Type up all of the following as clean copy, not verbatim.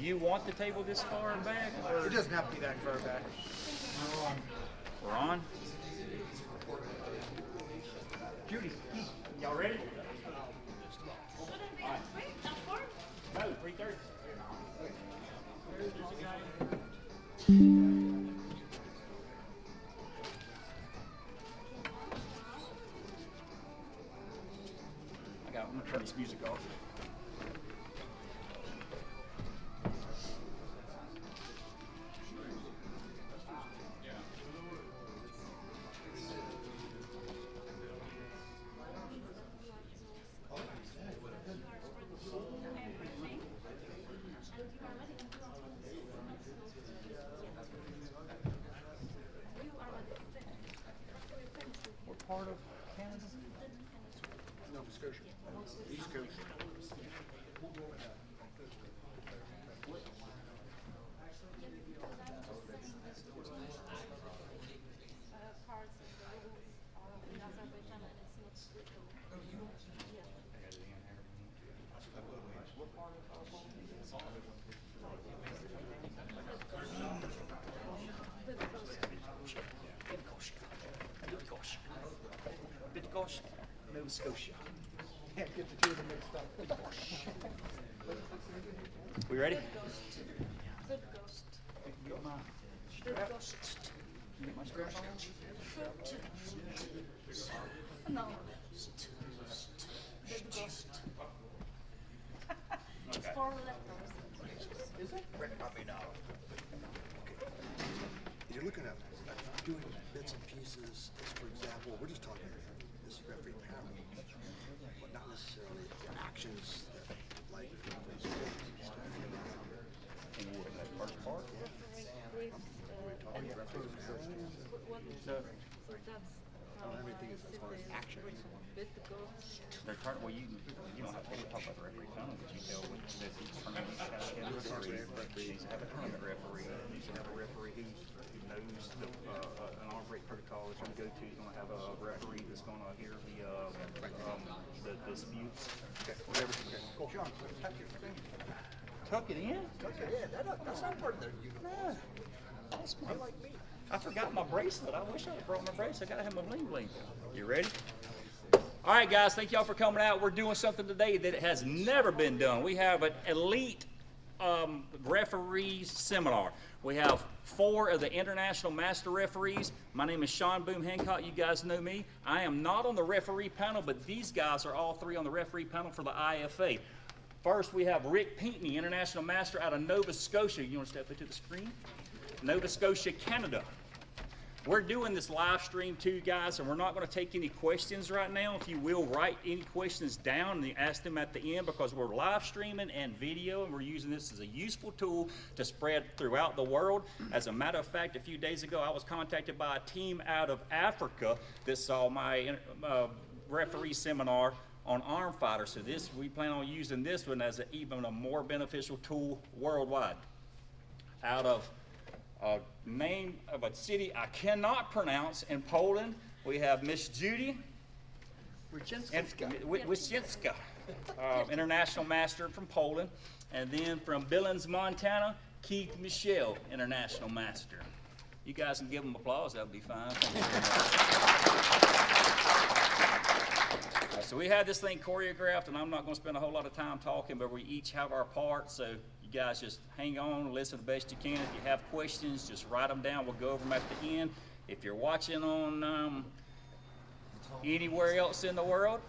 you want the table this far back? Or? It doesn't have to be that far back. We're on. Judy, y'all ready? No, 3:30. I'm gonna turn this music off. What part of Canada? Nova Scotia. East Coast. Nova Scotia. Can't get the two of them mixed up. We ready? Good ghost. Get my Good strap. ghost. Get my strap on. No. Good ghost. It's 4 letters. Is it? I mean, okay. You're looking at doing bits and pieces. As for example, we're just talking this referee panel, but not necessarily the actions that like. And what, that first part? So that's I don't have anything as far as action. Good ghost. they're turning. Well, you don't have to talk about the referee panel, but you tell what that each tournament has to have a referee. Needs to have a tournament referee. Needs to have a referee who knows an arm break protocol that you're going to go to. You're going to have a referee that's going to hear the disputes. Okay, whatever. Okay. Cool. Sean, tuck your thing. Tuck it in. Tuck it in. That's not part of their uniform. That's my, Unlike me. I forgot my bracelet. I wish I had brought my bracelet. I gotta have my bling bling. You ready? All right, guys. Thank y'all for coming out. We're doing something today that has never been done. We have an elite referees seminar. We have 4 of the international master referees. My name is Sean Boom Hancock. You guys know me. I am not on the referee panel, but these guys are all 3 on the referee panel for the IFA. First, we have Rick Pinkney, international master out of Nova Scotia. You want to step into the screen? Nova Scotia, Canada. We're doing this live stream too, guys, and we're not going to take any questions right now. If you will, write any questions down and ask them at the end, because we're live streaming and video, and we're using this as a useful tool to spread throughout the world. As a matter of fact, a few days ago, I was contacted by a team out of Africa that saw my referee seminar on arm fighters. So we plan on using this one as even a more beneficial tool worldwide. Out of a name of a city I cannot pronounce in Poland, we have Miss Judy Wyszynska, international master from Poland. And then from Billings, Montana, Keith Michel, international master. You guys can give them applause, that would be fine. Thank you very much. All right, so we had this thing choreographed, and I'm not going to spend a whole lot of time talking, but we each have our part. So you guys just hang on, listen the best you can. If you have questions, just write them down. We'll go over them at the end. If you're watching on anywhere else in the world,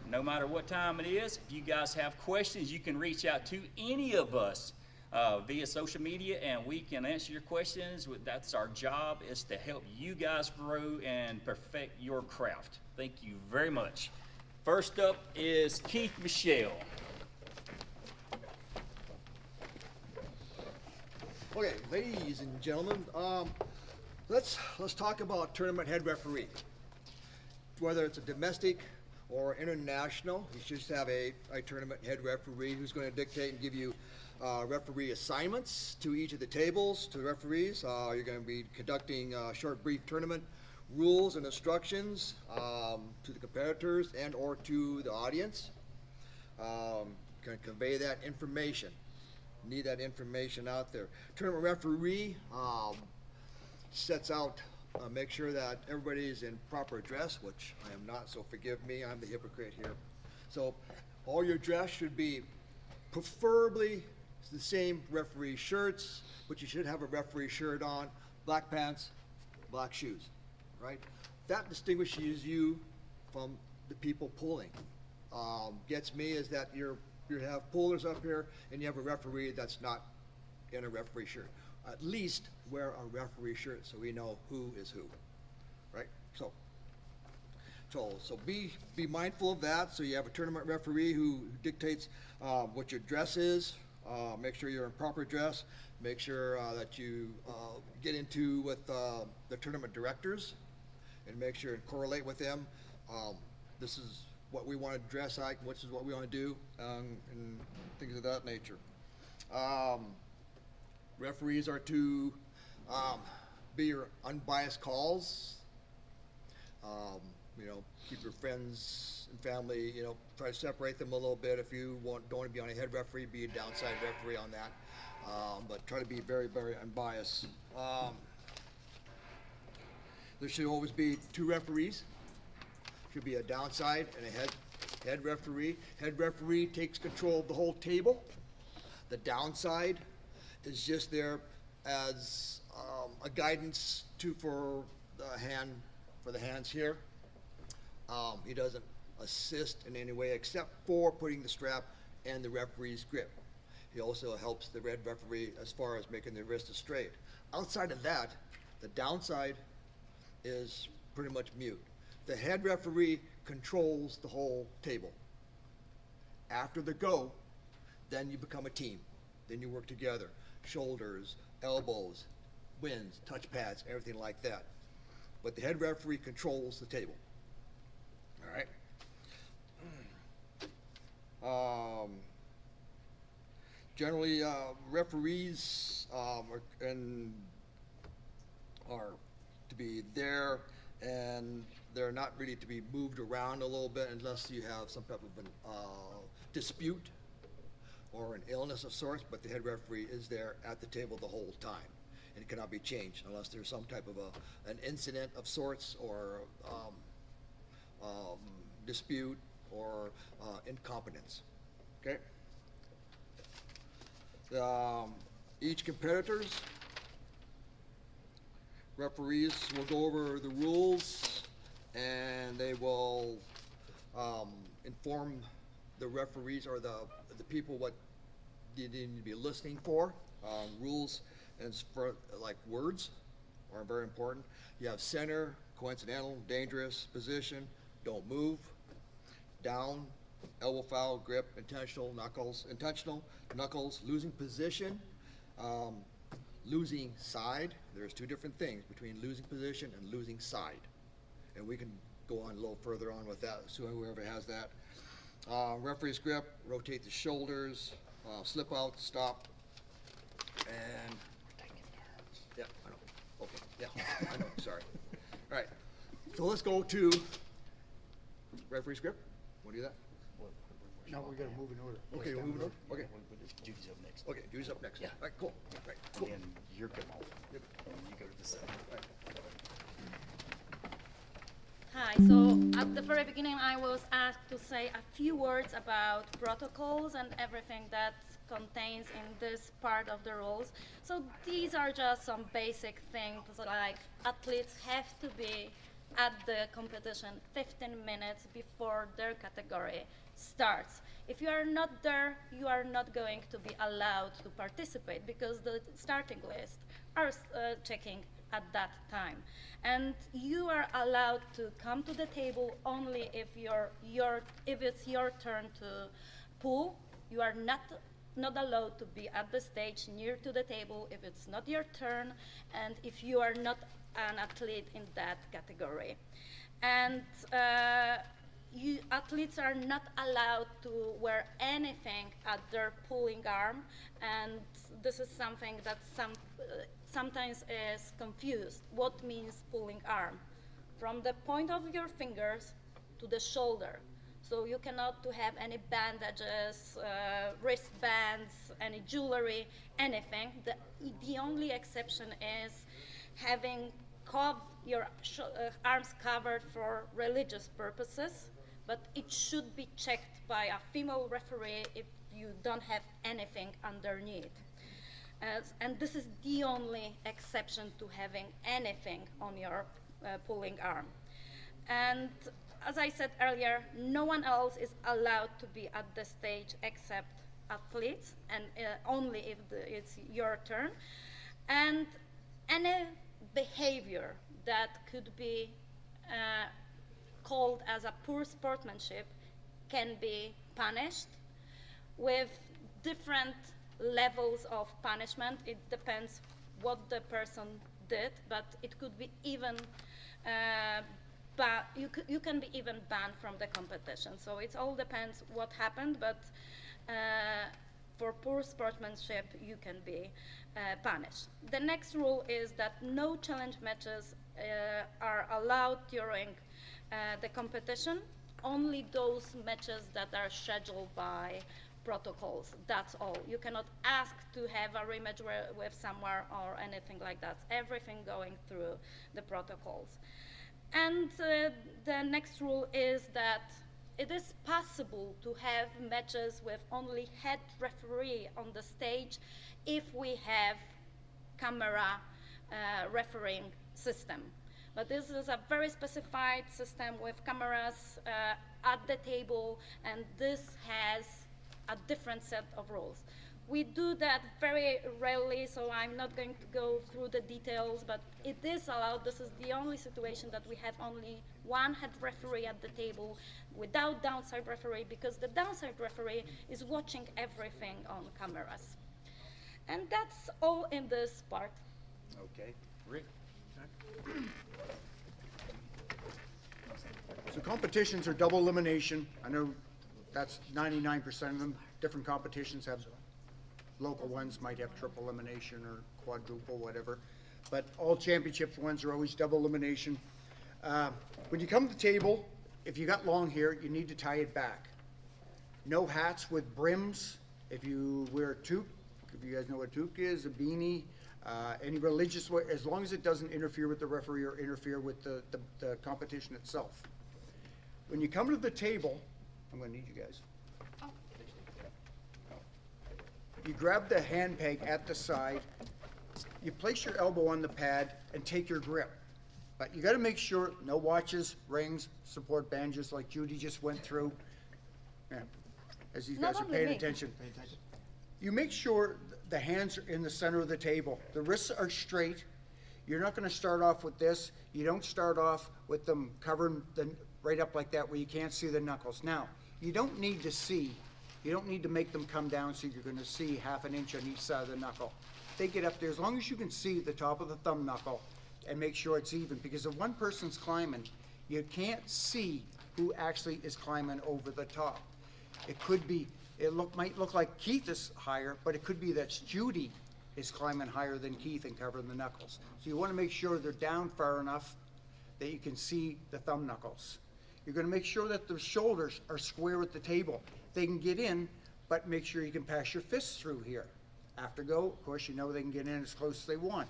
no matter what time it is, if you guys have questions, you can reach out to any of us via social media, and we can answer your questions. That's our job, is to help you guys grow and perfect your craft. Thank you very much. First up is Keith Michel. Okay, ladies and gentlemen, let's talk about tournament head referee. Whether it's a domestic or international, you should just have a tournament head referee who's going to dictate and give you referee assignments to each of the tables, to the referees. You're going to be conducting short, brief tournament rules and instructions to the competitors and or to the audience. Going to convey that information. need that information out there. Tournament referee sets out, make sure that everybody is in proper dress, which I am not, so forgive me, I'm the hypocrite here. So all your dress should be preferably the same referee shirts, but you should have a referee shirt on, black pants, black shoes, right? That distinguishes you from the people pulling. Gets me is that you have pullers up here and you have a referee that's not in a referee shirt. At least wear a referee shirt so we know who is who, right? So be mindful of that. So you have a tournament referee who dictates what your dress is. Make sure you're in proper dress. Make sure that you get into with the tournament directors and make sure and correlate with them. This is what we want to dress like, which is what we want to do, and things of that nature. Referees are to be your unbiased calls. Keep your friends and family, try to separate them a little bit. If you don't want to be on a head referee, be a downside referee on that. But try to be very, very unbiased. There should always be two referees. Should be a downside and a head referee. Head referee takes control of the whole table. The downside is just there as a guidance for the hands here. He doesn't assist in any way except for putting the strap and the referee's grip. He also helps the red referee as far as making the wrist straight. Outside of that, the downside is pretty much mute. The head referee controls the whole table. After the go, then you become a team. Then you work together. Shoulders, elbows, wins, touch pads, everything like that. But the head referee controls the table. All right? Generally, referees are to be there, and they're not really to be moved around a little bit unless you have some type of dispute or an illness of sorts, but the head referee is there at the table the whole time, and it cannot be changed unless there's some type of an incident of sorts or dispute or incompetence. Okay? Each competitors, referees will go over the rules, and they will inform the referees or the people what they need to be listening for. Rules and for like words are very important. You have center, coincidental, dangerous, position, don't move, down, elbow foul, grip, intentional, knuckles, losing position, losing side. There's two different things between losing position and losing side. And we can go on a little further on with that, so whoever has that. Referee's grip, rotate the shoulders, slip out, stop, and yeah, I know. Okay, yeah, I know. Sorry. All right. So let's go to referee's grip. Want to do that? No, we gotta move in order. Okay, we'll move in order. Okay. Judy's up next. Okay, Judy's up next. Yeah. All right, cool. All right, cool. And then you're come off. Yep. And you go to the center. Hi, so at the very beginning I was asked to say a few words about protocols and everything that contains in this part of the rules. So these are just some basic things like athletes have to be at the competition 15 minutes before their category starts. If you are not there, you are not going to be allowed to participate because the starting list are checking at that time. And you are allowed to come to the table only if if it's your turn to pull. You are not allowed to be at the stage near to the table if it's not your turn and if you are not an athlete in that category. And athletes are not allowed to wear anything at their pulling arm, and this is something that sometimes is confused. What means pulling arm? From the point of your fingers to the shoulder. So you cannot to have any bandages, wristbands, any jewelry, anything. The only exception is having your arms covered for religious purposes, but it should be checked by a female referee if you don't have anything underneath. And this is the only exception to having anything on your pulling arm. And as I said earlier, no one else is allowed to be at the stage except athletes, and only if it's your turn. And any behavior that could be called as a poor sportsmanship can be punished with different levels of punishment. It depends what the person did, but it could be even you can be even banned from the competition. So it all depends what happened, but for poor sportsmanship, you can be punished. The next rule is that no challenge matches are allowed during the competition, only those matches that are scheduled by protocols. That's all. You cannot ask to have a rematch with someone or anything like that. Everything going through the protocols. And the next rule is that it is possible to have matches with only head referee on the stage if we have camera refereeing system. But this is a very specified system with cameras at the table, and this has a different set of rules. We do that very rarely, so I'm not going to go through the details, but it is allowed. This is the only situation that we have only one head referee at the table without downside referee, because the downside referee is watching everything on cameras. And that's all in this part. Okay. Rick? So competitions are double elimination. I know that's 99% of them. Different competitions have, local ones might have triple elimination or quadruple, whatever. But all championship ones are always double elimination. When you come to the table, if you got long hair, you need to tie it back. No hats with brims. If you wear a toque, if you guys know what a toque is, a beanie, any religious way, as long as it doesn't interfere with the referee or interfere with the competition itself. When you come to the table, I'm going to need you guys. You grab the hand peg at the side, you place your elbow on the pad and take your grip. But you got to make sure no watches, rings, support bandages like Judy just went through. Yeah, as you guys are paying attention. You make sure the hands are in the center of the table. The wrists are straight. You're not going to start off with this. You don't start off with them covering right up like that where you can't see the knuckles. Now, you don't need to make them come down so you're going to see half an inch on each side of the knuckle. They get up there as long as you can see the top of the thumb knuckle and make sure it's even, because if one person's climbing, you can't see who actually is climbing over the top. It could be, might look like Keith is higher, but it could be that Judy is climbing higher than Keith and covering the knuckles. So you want to make sure they're down far enough that you can see the thumb knuckles. You're going to make sure that the shoulders are square with the table. They can get in, but make sure you can pass your fists through here. After go, of course, you know they can get in as close as they want.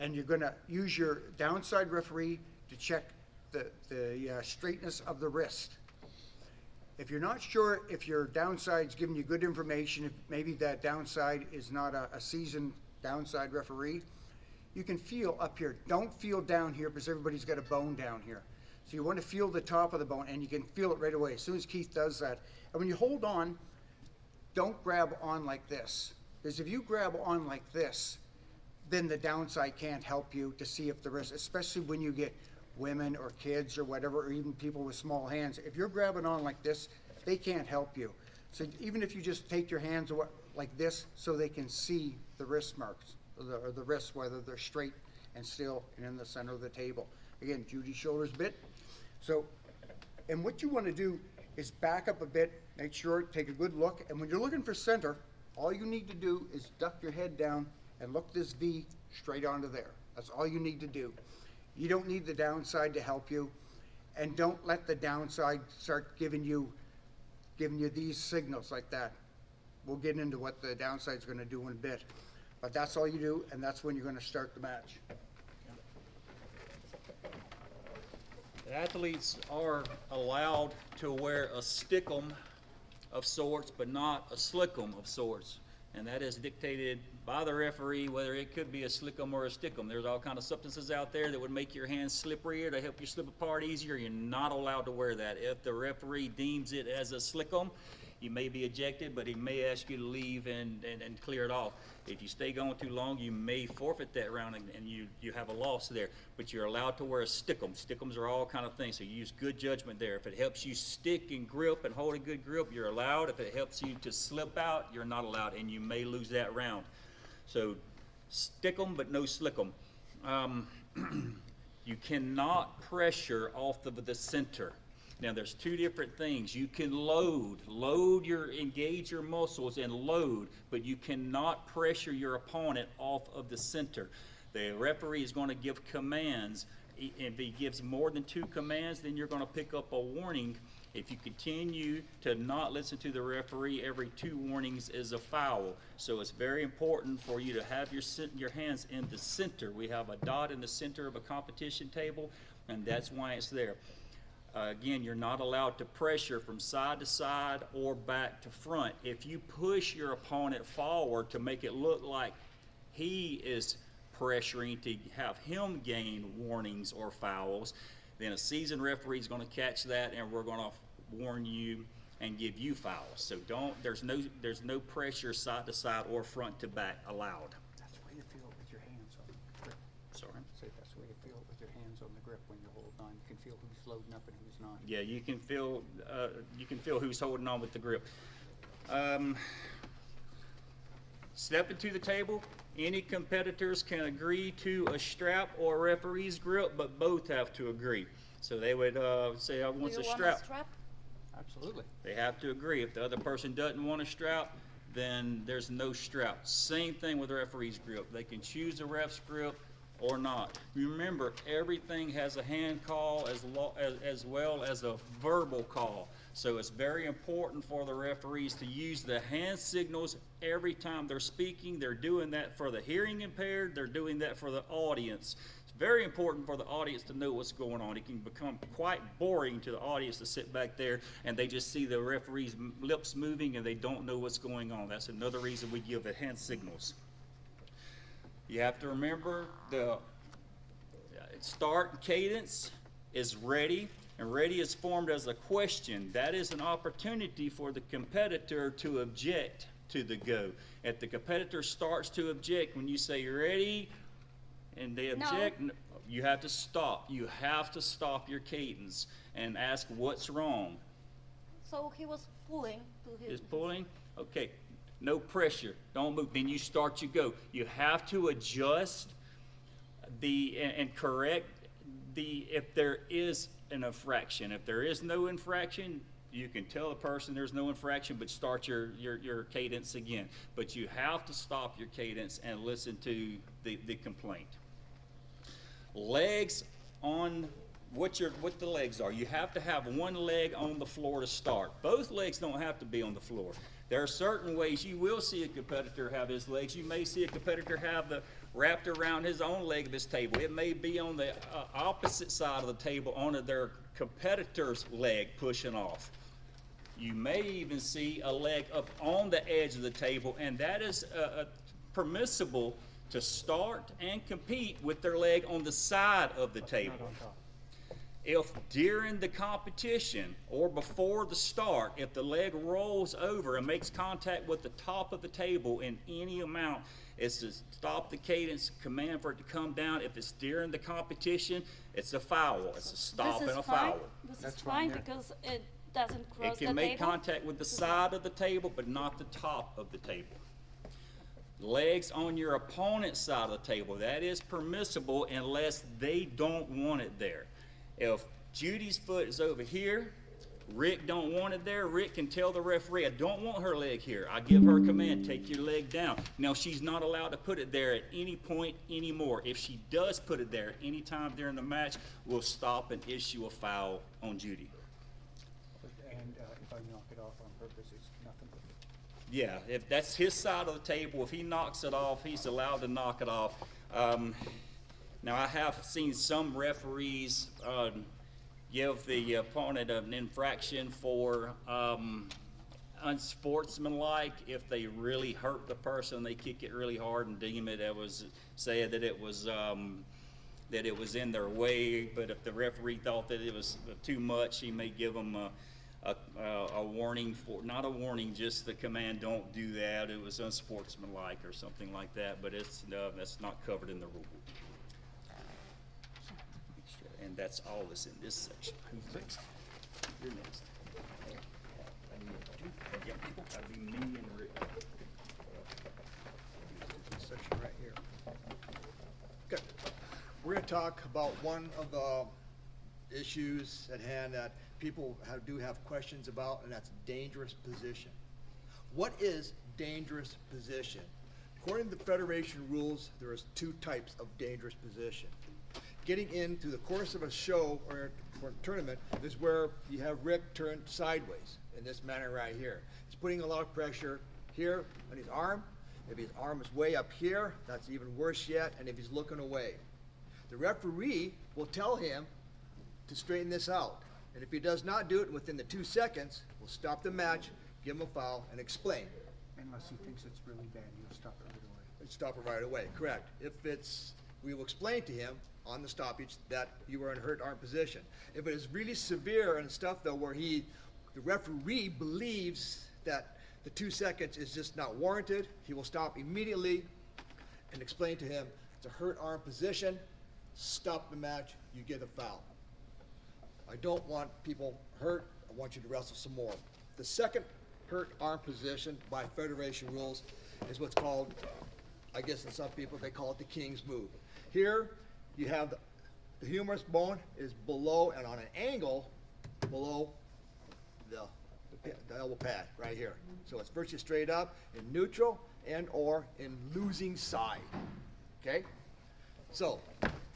And you're going to use your downside referee to check the straightness of the wrist. If you're not sure if your downside's giving you good information, if maybe that downside is not a seasoned downside referee, you can feel up here. Don't feel down here because everybody's got a bone down here. So you want to feel the top of the bone, and you can feel it right away as soon as Keith does that. And when you hold on, don't grab on like this. Because if you grab on like this, then the downside can't help you to see if the wrist, especially when you get women or kids or whatever, or even people with small hands. If you're grabbing on like this, they can't help you. So even if you just take your hands like this so they can see the wrist marks, or the wrists, whether they're straight and still and in the center of the table. Again, Judy's shoulders bit. So, and what you want to do is back up a bit, make sure, take a good look, and when you're looking for center, all you need to do is duck your head down and look this V straight onto there. That's all you need to do. You don't need the downside to help you, and don't let the downside start giving you giving you these signals like that. We'll get into what the downside's gonna do in a bit. But that's all you do, and that's when you're gonna start the match. Athletes are allowed to wear a stickum of sorts, but not a slickum of sorts. And that is dictated by the referee, whether it could be a slickum or a stickum. There's all kind of substances out there that would make your hands slipperier to help you slip apart easier. You're not allowed to wear that. If the referee deems it as a slickum, you may be ejected, but he may ask you to leave and clear it off. If you stay going too long, you may forfeit that round and you have a loss there. But you're allowed to wear a stickum. Stickums are all kind of things, so you use good judgment there. If it helps you stick and grip and hold a good grip, you're allowed. If it helps you to slip out, you're not allowed, and you may lose that round. So stickum, but no slickum. You cannot pressure off of the center. Now there's two different things. You can engage your muscles and load, but you cannot pressure your opponent off of the center. The referee is going to give commands. If he gives more than 2 commands, then you're going to pick up a warning. If you continue to not listen to the referee, every 2 warnings is a foul. So it's very important for you to have your hands in the center. We have a dot in the center of a competition table, and that's why it's there. Again, you're not allowed to pressure from side to side or back to front. If you push your opponent forward to make it look like he is pressuring to have him gain warnings or fouls, then a seasoned referee is going to catch that, and we're going to warn you and give you fouls. So there's no pressure side to side or front to back allowed. That's the way you feel it with your hands on the grip. Sorry? Say that's the way you feel it with your hands on the grip when you're holding on. You can feel who's loading up and who's not. Yeah, you can feel who's holding on with the grip. Stepping to the table, any competitors can agree to a strap or a referee's grip, but both have to agree. So they would say, I want Do a you strap. want a strap? Absolutely. They have to agree. If the other person doesn't want a strap, then there's no strap. Same thing with the referee's grip. They can choose the ref's grip or not. Remember, everything has a hand call as well as a verbal call. So it's very important for the referees to use the hand signals every time they're speaking. They're doing that for the hearing impaired. They're doing that for the audience. It's very important for the audience to know what's going on. It can become quite boring to the audience to sit back there and they just see the referee's lips moving and they don't know what's going on. That's another reason we give the hand signals. You have to remember the start cadence is ready, and ready is formed as a question. That is an opportunity for the competitor to object to the go. If the competitor starts to object when you say you're ready and they object, you have to stop. You have to stop your cadence and ask what's wrong. So he was pulling to his. Is pulling? Okay. No pressure. Don't move. Then you start your go. You have to adjust and correct if there is an infraction. If there is no infraction, you can tell the person there's no infraction, but start your cadence again. But you have to stop your cadence and listen to the complaint. Legs on what the legs are. You have to have one leg on the floor to start. Both legs don't have to be on the floor. There are certain ways you will see a competitor have his legs. You may see a competitor have the wrapped around his own leg of his table. It may be on the opposite side of the table on their competitor's leg pushing off. You may even see a leg up on the edge of the table, and that is permissible to start and compete with their leg on the side of the table. If during the competition or before the start, if the leg rolls over and makes contact with the top of the table in any amount, it's to stop the cadence, command for it to come down. If it's during the competition, it's a foul. It's a stop and a foul. This That's is fine, fine yeah. because it doesn't cross It the can make table. contact with the side of the table, but not the top of the table. Legs on your opponent's side of the table, that is permissible unless they don't want it there. If Judy's foot is over here, Rick don't want it there, Rick can tell the referee, I don't want her leg here. I give her a command, take your leg down. Now, she's not allowed to put it there at any point anymore. If she does put it there at any time during the match, we'll stop and issue a foul on Judy. And if I knock it off on purpose, it's nothing. Yeah, if that's his side of the table, if he knocks it off, he's allowed to knock it off. Now, I have seen some referees give the opponent an infraction for unsportsmanlike if they really hurt the person, they kick it really hard and deem it, said that it was in their way. But if the referee thought that it was too much, he may give them a warning, not a warning, just the command, don't do that, it was unsportsmanlike or something like that, but that's not covered in the rule book. And that's all that's in this section. Who's next? You're next. Yep, that'd be me and Rick. This section right here. Good. We're going to talk about one of the issues at hand that people do have questions about, and that's dangerous position. What is dangerous position? According to the Federation rules, there is two types of dangerous position. Getting in through the course of a show or a tournament is where you have Rick turned sideways in this manner right here. He's putting a lot of pressure here on his arm. If his arm is way up here, that's even worse yet, and if he's looking away. The referee will tell him to straighten this out. And if he does not do it within the 2 seconds, we'll stop the match, give him a foul, and explain. Unless he thinks it's really bad, you'll stop it right away. And stop it right away, correct. We will explain to him on the stoppage that you were in a hurt arm position. If it is really severe and stuff though, where the referee believes that the 2 seconds is just not warranted, he will stop immediately and explain to him, it's a hurt arm position, stop the match, you get a foul. I don't want people hurt, I want you to wrestle some more. The second hurt arm position by Federation rules is what's called, I guess in some people they call it the King's move. Here you have the humerus bone is below and on an angle below the elbow pad right here. So it's virtually straight up in neutral and or in losing side. Okay? So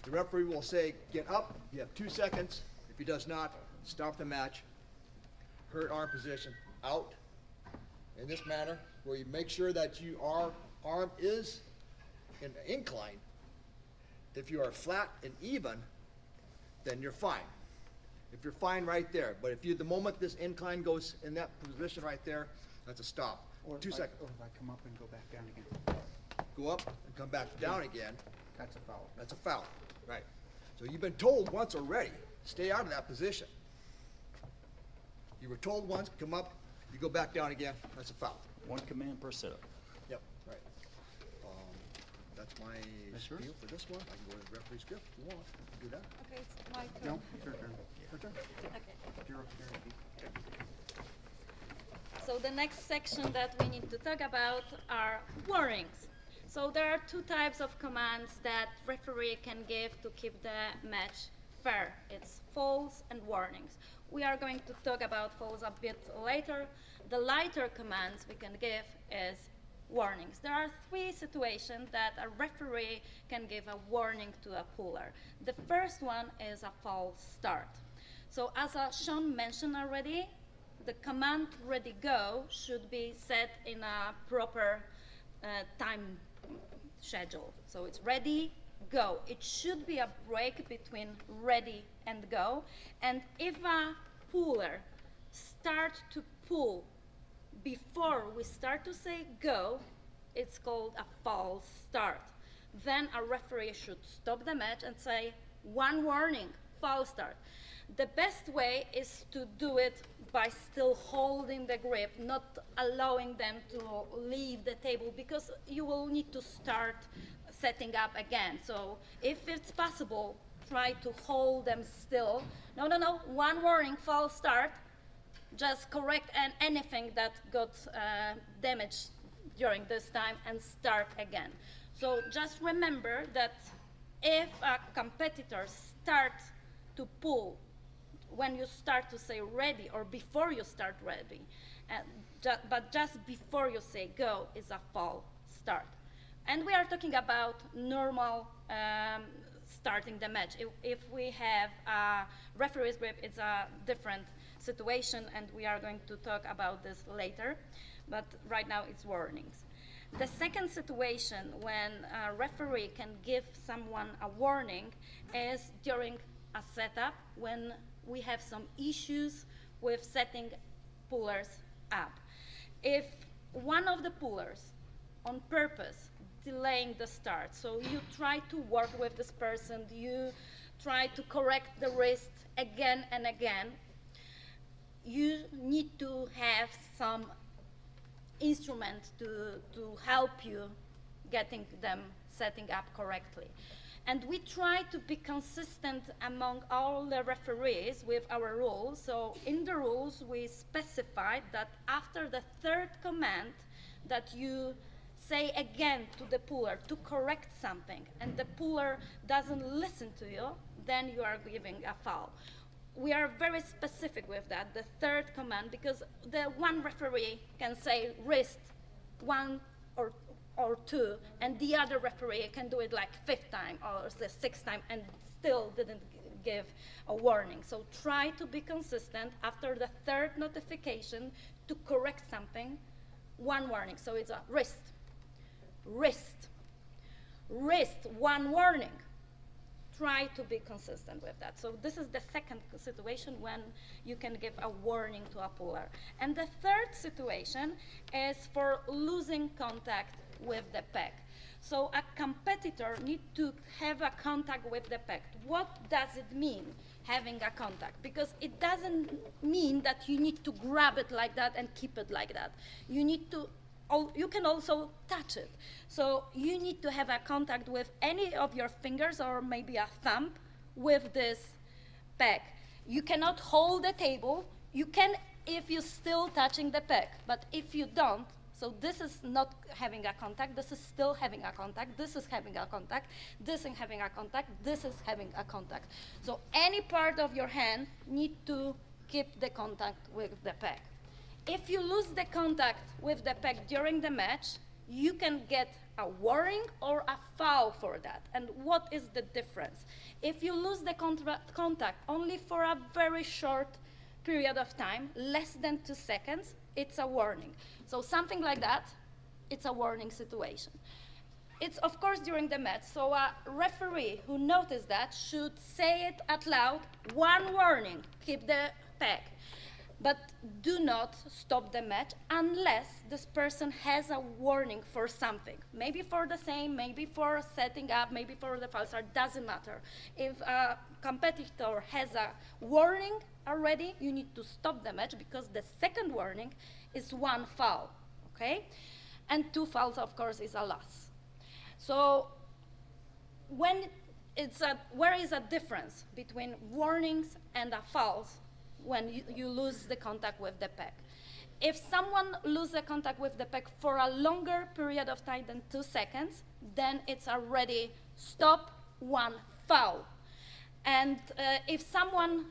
the referee will say, get up, you have 2 seconds. If he does not, stop the match. Hurt arm position, out. In this manner, where you make sure that your arm is in an incline. If you are flat and even, then you're fine. If you're fine right there, but the moment this incline goes in that position right there, that's a stop. Or 2 seconds. Or if I come up and go back down again, Go up and come back down again. that's a foul. That's a foul, right? So you've been told once already, stay out of that position. You were told once, come up, you go back down again, that's a foul. One command per setup. Yep, right. That's my That's yours? spiel for this one. I can go to the referee script if you want. Do that. Okay, it's my turn. No, it's your turn. Your turn. Okay. You're up here. So the next section that we need to talk about are warnings. So there are two types of commands that referee can give to keep the match fair. It's fouls and warnings. We are going to talk about fouls a bit later. The lighter commands we can give is warnings. There are three situations that a referee can give a warning to a puller. The first one is a false start. So as Sean mentioned already, the command ready go should be set in a proper time schedule. So it's ready, go. It should be a break between ready and go. And if a puller starts to pull before we start to say go, it's called a false start. Then a referee should stop the match and say, one warning, false start. The best way is to do it by still holding the grip, not allowing them to leave the table, because you will need to start setting up again. So if it's possible, try to hold them still. No, one warning, false start. Just correct anything that got damaged during this time and start again. So just remember that if a competitor starts to pull when you start to say ready or before you start ready, but just before you say go is a false start. And we are talking about normal starting the match. If we have a referee's grip, it's a different situation, and we are going to talk about this later, but right now it's warnings. The second situation when a referee can give someone a warning is during a setup when we have some issues with setting pullers up. If one of the pullers on purpose delaying the start, so you try to work with this person, you try to correct the wrist again and again, you need to have some instrument to help you getting them setting up correctly. And we try to be consistent among all the referees with our rules. So in the rules, we specified that after the third command that you say again to the puller to correct something, and the puller doesn't listen to you, then you are giving a foul. We are very specific with that, the third command, because the one referee can say wrist 1 or 2, and the other referee can do it like 5th time or the 6th time and still didn't give a warning. So try to be consistent after the third notification to correct something, one warning. So it's a wrist, wrist, wrist, one warning. Try to be consistent with that. So this is the second situation when you can give a warning to a puller. And the third situation is for losing contact with the peg. So a competitor needs to have a contact with the peg. What does it mean, having a contact? Because it doesn't mean that you need to grab it like that and keep it like that. You need to you can also touch it. So you need to have a contact with any of your fingers or maybe a thumb with this peg. You cannot hold the table. You can if you're still touching the peg, but if you don't, so this is not having a contact, this is still having a contact, this is having a contact, this is having a contact, this is having a contact. So any part of your hand need to keep the contact with the peg. If you lose the contact with the peg during the match, you can get a warning or a foul for that. And what is the difference? If you lose the contact only for a very short period of time, less than 2 seconds, it's a warning. So something like that, it's a warning situation. It's of course during the match, so a referee who noticed that should say it out loud, one warning, keep the peg. But do not stop the match unless this person has a warning for something. Maybe for the same, maybe for setting up, maybe for the foul start, doesn't matter. If a competitor has a warning already, you need to stop the match because the second warning is 1 foul, okay? And 2 fouls, of course, is a loss. So when where is a difference between warnings and a fouls? When you lose the contact with the peg. If someone loses the contact with the peg for a longer period of time than 2 seconds, then it's already stop, 1 foul. And if someone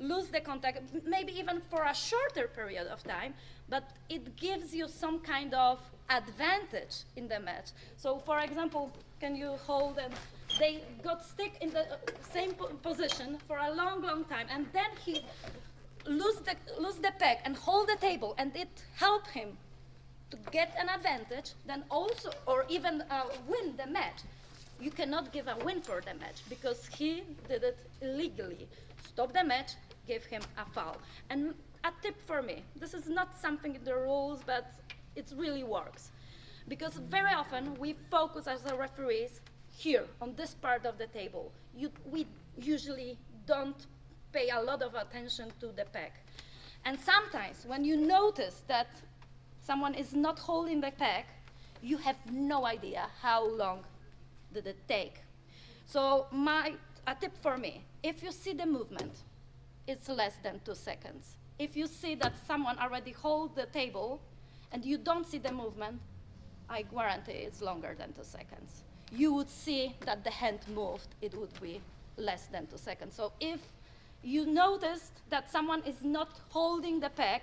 loses the contact, maybe even for a shorter period of time, but it gives you some kind of advantage in the match. So for example, can you hold and they got stick in the same position for a long, long time, and then he lose the peg and hold the table, and it helped him to get an advantage, then also, or even win the match. You cannot give a win for the match because he did it illegally. Stop the match, give him a foul. And a tip for me, this is not something in the rules, but it really works. Because very often we focus as a referees here on this part of the table. We usually don't pay a lot of attention to the peg. And sometimes when you notice that someone is not holding the peg, you have no idea how long did it take. So a tip for me, if you see the movement, it's less than 2 seconds. If you see that someone already holds the table and you don't see the movement, I guarantee it's longer than 2 seconds. You would see that the hand moved, it would be less than 2 seconds. So if you noticed that someone is not holding the peg,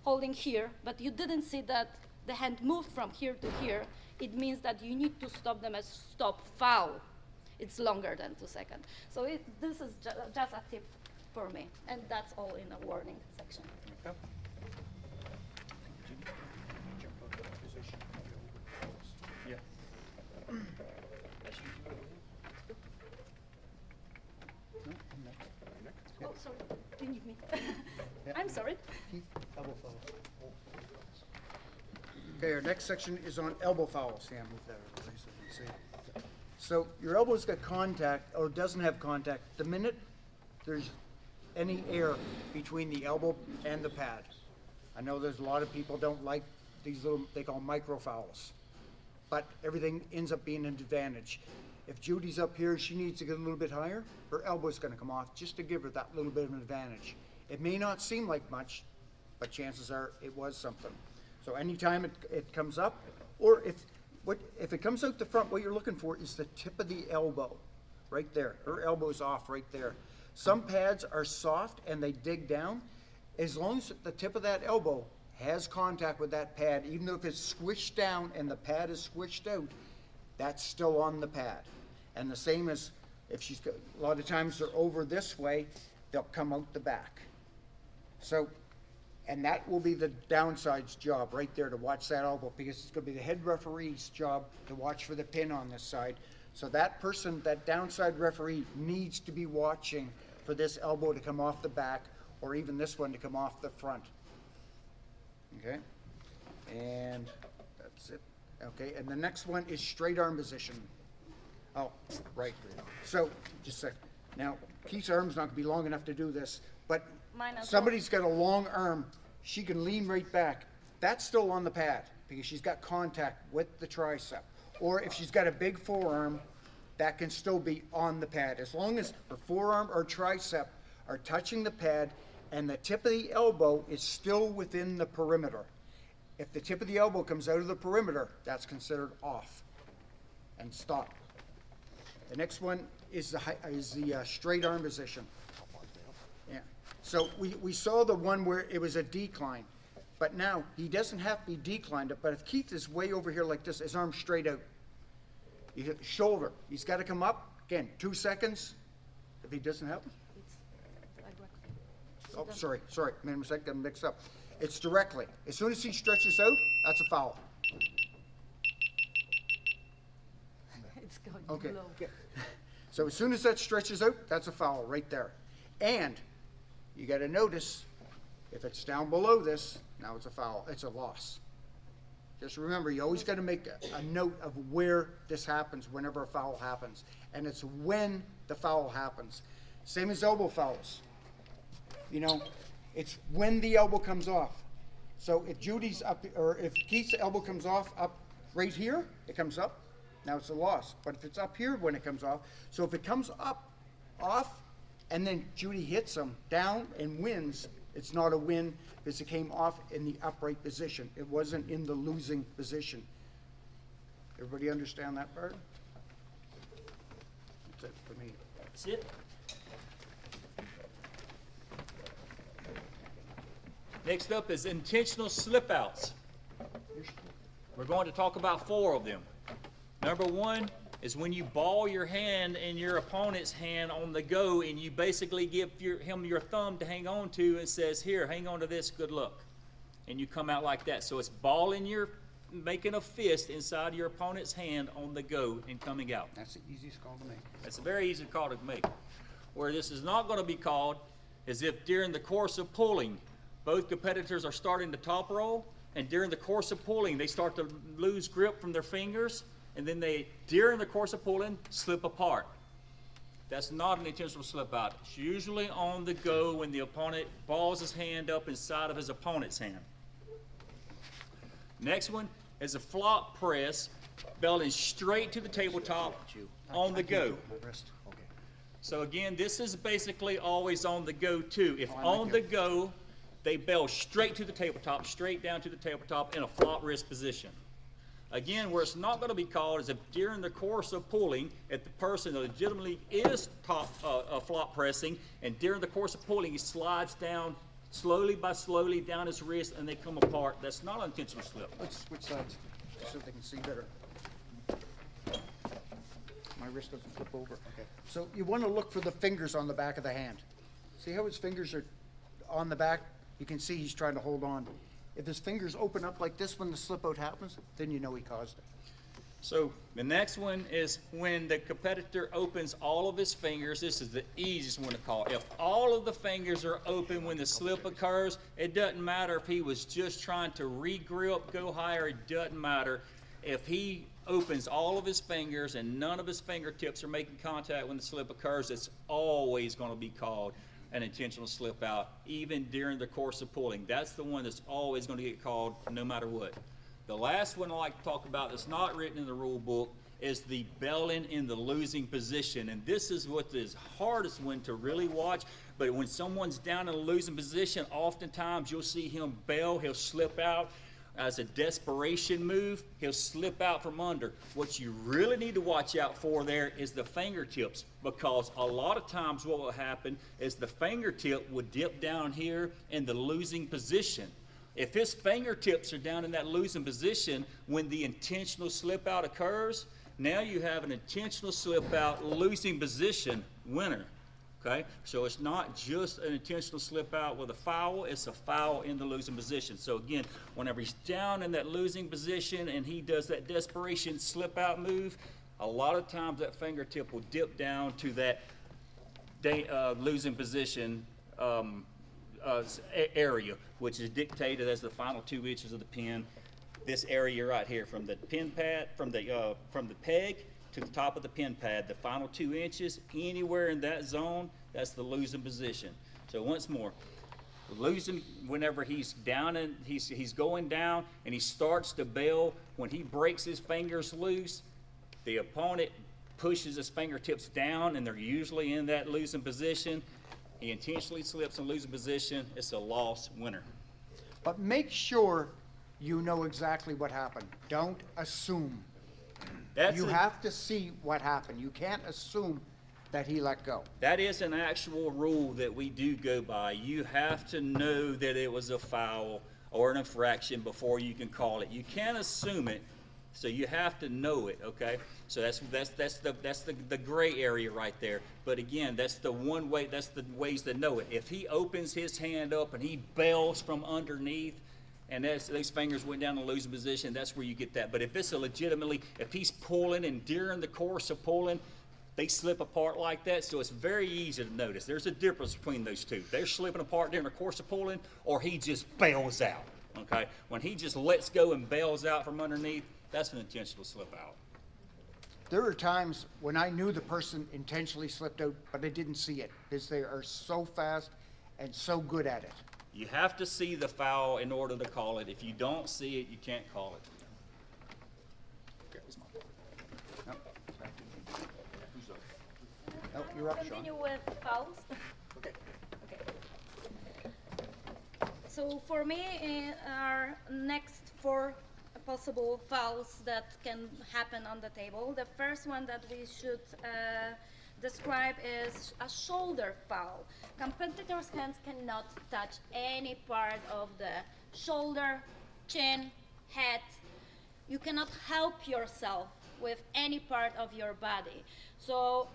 holding here, but you didn't see that the hand moved from here to here, it means that you need to stop them as stop foul. It's longer than 2 seconds. So this is just a tip for me. And that's all in the warning section. Okay. Yeah. Oh, sorry. Didn't you mean? I'm sorry. Okay, our next section is on elbow fouls. Sam, move that over, please, so you can see. So your elbow's got contact, or doesn't have contact, the minute there's any air between the elbow and the pad. I know there's a lot of people don't like these little, they call micro fouls, but everything ends up being an advantage. If Judy's up here, she needs to get a little bit higher, her elbow's gonna come off just to give her that little bit of an advantage. It may not seem like much, but chances are it was something. So anytime it comes up, or if it comes out the front, what you're looking for is the tip of the elbow, right there. Her elbow's off right there. Some pads are soft and they dig down. As long as the tip of that elbow has contact with that pad, even though if it's squished down and the pad is squished out, that's still on the pad. And the same as if she's got, a lot of times they're over this way, they'll come out the back. So, and that will be the downside's job right there, to watch that elbow, because it's gonna be the head referee's job to watch for the pin on this side. So that person, that downside referee, needs to be watching for this elbow to come off the back, or even this one to come off the front. Okay, and that's it. Okay, and the next one is straight arm position. Oh, right. So, just a sec. Now, Keith's arm's not gonna be long enough to do this, but Mine as well. somebody's got a long arm, she can lean right back. That's still on the pad, because she's got contact with the tricep. Or if she's got a big forearm, that can still be on the pad. As long as her forearm or tricep are touching the pad and the tip of the elbow is still within the perimeter. If the tip of the elbow comes out of the perimeter, that's considered off and stop. The next one is the straight arm position. Yeah. So we saw the one where it was a decline, but now he doesn't have to be declined. But if Keith is way over here like this, his arm's straight out. You hit shoulder. He's got to come up again. 2 seconds. If he doesn't have, oh, sorry, made a mistake, got mixed up. It's directly. As soon as he stretches out, that's a foul. It's going Okay. low. So as soon as that stretches out, that's a foul right there. And you got to notice, if it's down below this, now it's a foul. It's a loss. Just remember, you always got to make a note of where this happens whenever a foul happens. And it's when the foul happens. Same as elbow fouls. You know, it's when the elbow comes off. So if Judy's up, or if Keith's elbow comes off up right here, it comes up, now it's a loss. But if it's up here when it comes off, so if it comes up, off, and then Judy hits him down and wins, it's not a win because it came off in the upright position. It wasn't in the losing position. Everybody understand that part? That's it for me. That's it. Next up is intentional slip outs. We're going to talk about 4 of them. Number 1 is when you ball your hand in your opponent's hand on the go and you basically give him your thumb to hang on to and says, here, hang on to this, good luck. And you come out like that. So it's balling making a fist inside your opponent's hand on the go and coming out. That's the easiest call to make. That's a very easy call to make. Where this is not going to be called is if during the course of pulling, both competitors are starting to top roll, and during the course of pulling, they start to lose grip from their fingers, and then they, during the course of pulling, slip apart. That's not an intentional slip out. It's usually on the go when the opponent balls his hand up inside of his opponent's hand. Next one is a flop press, belting straight to the tabletop on the go. So again, this is basically always on the go too. If on the go, they bell straight to the tabletop, straight down to the tabletop in a flop wrist position. Again, where it's not going to be called is if during the course of pulling, if the person legitimately is flop pressing, and during the course of pulling, he slides down slowly by slowly down his wrist and they come apart. That's not an intentional slip. Let's switch sides so they can see better. My wrist doesn't flip over. Okay. So you want to look for the fingers on the back of the hand. See how his fingers are on the back? You can see he's trying to hold on. If his fingers open up like this when the slip out happens, then you know he caused it. So the next one is when the competitor opens all of his fingers. This is the easiest one to call. If all of the fingers are open when the slip occurs, it doesn't matter if he was just trying to re-grip, go higher, it doesn't matter. If he opens all of his fingers and none of his fingertips are making contact when the slip occurs, it's always going to be called an intentional slip out, even during the course of pulling. That's the one that's always going to get called no matter what. The last one I like to talk about that's not written in the rule book is the bailing in the losing position. And this is what is hardest one to really watch. But when someone's down in a losing position, oftentimes you'll see him bail, he'll slip out. As a desperation move, he'll slip out from under. What you really need to watch out for there is the fingertips, because a lot of times what will happen is the fingertip would dip down here in the losing position. If his fingertips are down in that losing position when the intentional slip out occurs, now you have an intentional slip out losing position winner. Okay, so it's not just an intentional slip out with a foul, it's a foul in the losing position. So again, whenever he's down in that losing position and he does that desperation slip out move, a lot of times that fingertip will dip down to that losing position area, which is dictated as the final 2 inches of the pin. This area right here, from the pin pad, from the peg to the top of the pin pad, the final 2 inches, anywhere in that zone, that's the losing position. So once more, losing whenever he's down and he's going down and he starts to bail, when he breaks his fingers loose, the opponent pushes his fingertips down and they're usually in that losing position. He intentionally slips in losing position, it's a loss winner. But make sure you know exactly what happened. Don't assume. You have to see what happened. You can't assume that he let go. That is an actual rule that we do go by. You have to know that it was a foul or an infraction before you can call it. You can't assume it, so you have to know it, okay? So that's the gray area right there. But again, that's the one way, that's the ways to know it. If he opens his hand up and he bails from underneath, and those fingers went down in the losing position, that's where you get that. But if it's if he's pulling and during the course of pulling, they slip apart like that, so it's very easy to notice. There's a difference between those two. They're slipping apart during the course of pulling, or he just bails out, okay? When he just lets go and bails out from underneath, that's an intentional slip out. There are times when I knew the person intentionally slipped out, but I didn't see it, because they are so fast and so good at it. You have to see the foul in order to call it. If you don't see it, you can't call it. No, you're up, Sean. Continue with fouls. Okay. So for me, our next 4 possible fouls that can happen on the table. The first one that we should describe is a shoulder foul. Competitors' hands cannot touch any part of the shoulder, chin, head. You cannot help yourself with any part of your body. So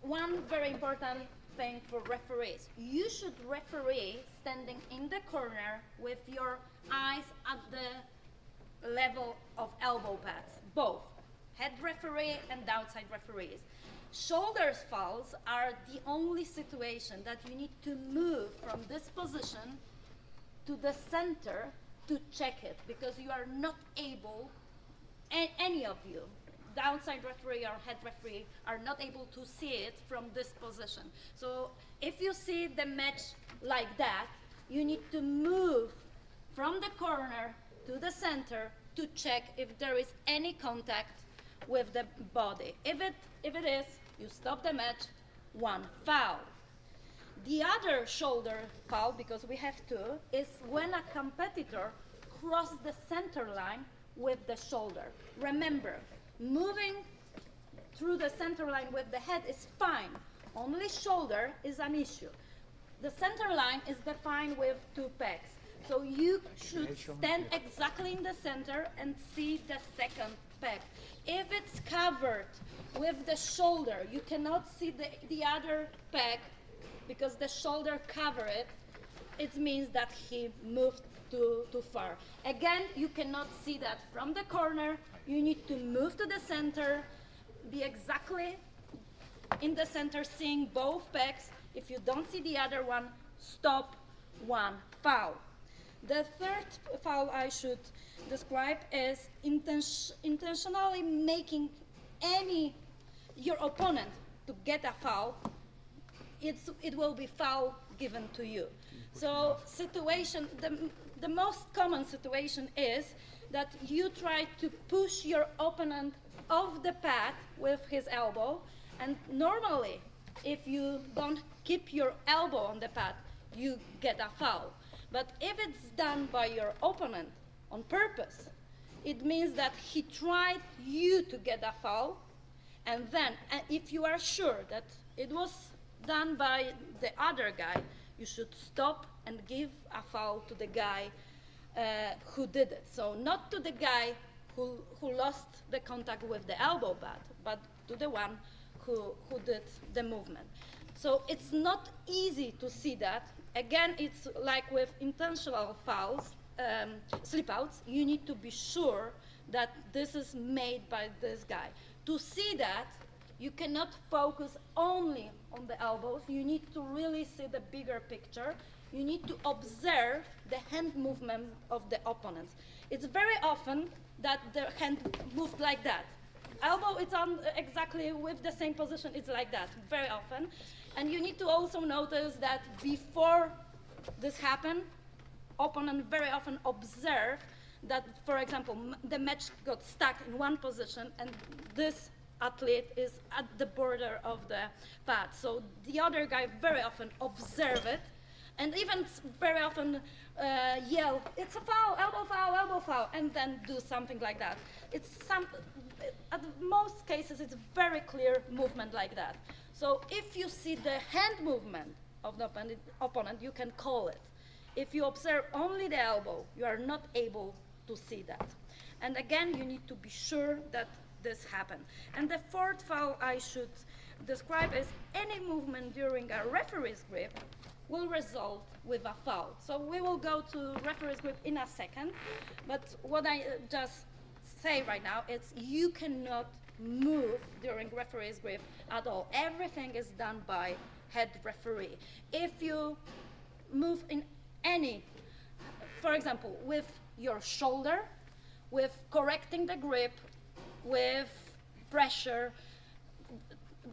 one very important thing for referees, you should referee standing in the corner with your eyes at the level of elbow pads, both head referee and outside referees. Shoulders fouls are the only situation that you need to move from this position to the center to check it, because you are not able, any of you, the outside referee or head referee, are not able to see it from this position. So if you see the match like that, you need to move from the corner to the center to check if there is any contact with the body. If it is, you stop the match, 1 foul. The other shoulder foul, because we have 2, is when a competitor crosses the center line with the shoulder. Remember, moving through the center line with the head is fine. Only shoulder is an issue. The center line is defined with 2 pegs. So you should stand exactly in the center and see the second peg. If it's covered with the shoulder, you cannot see the other peg because the shoulder cover it, it means that he moved too far. Again, you cannot see that from the corner. You need to move to the center, be exactly in the center, seeing both pegs. If you don't see the other one, stop, one, foul. The third foul I should describe is intentionally making your opponent to get a foul. It will be foul given to you. So situation, the most common situation is that you try to push your opponent off the pad with his elbow, and normally if you don't keep your elbow on the pad, you get a foul. But if it's done by your opponent on purpose, it means that he tried you to get a foul, and then if you are sure that it was done by the other guy, you should stop and give a foul to the guy who did it. So not to the guy who lost the contact with the elbow pad, but to the one who did the movement. So it's not easy to see that. Again, it's like with intentional fouls, slip-outs, you need to be sure that this is made by this guy. To see that, you cannot focus only on the elbows. You need to really see the bigger picture. You need to observe the hand movement of the opponents. It's very often that the hand moved like that. Elbow, it's on exactly with the same position, it's like that, very often. And you need to also notice that before this happened, opponent very often observe that, for example, the match got stuck in one position and this athlete is at the border of the pad. So the other guy very often observe it and even very often yell, it's a foul, elbow foul, and then do something like that. At most cases, it's very clear movement like that. So if you see the hand movement of the opponent, you can call it. If you observe only the elbow, you are not able to see that. And again, you need to be sure that this happened. And the fourth foul I should describe is any movement during a referee's grip will result with a foul. So we will go to referee's grip in a second, but what I just say right now is you cannot move during referee's grip at all. Everything is done by head referee. If you move in any, for example, with your shoulder, with correcting the grip, with pressure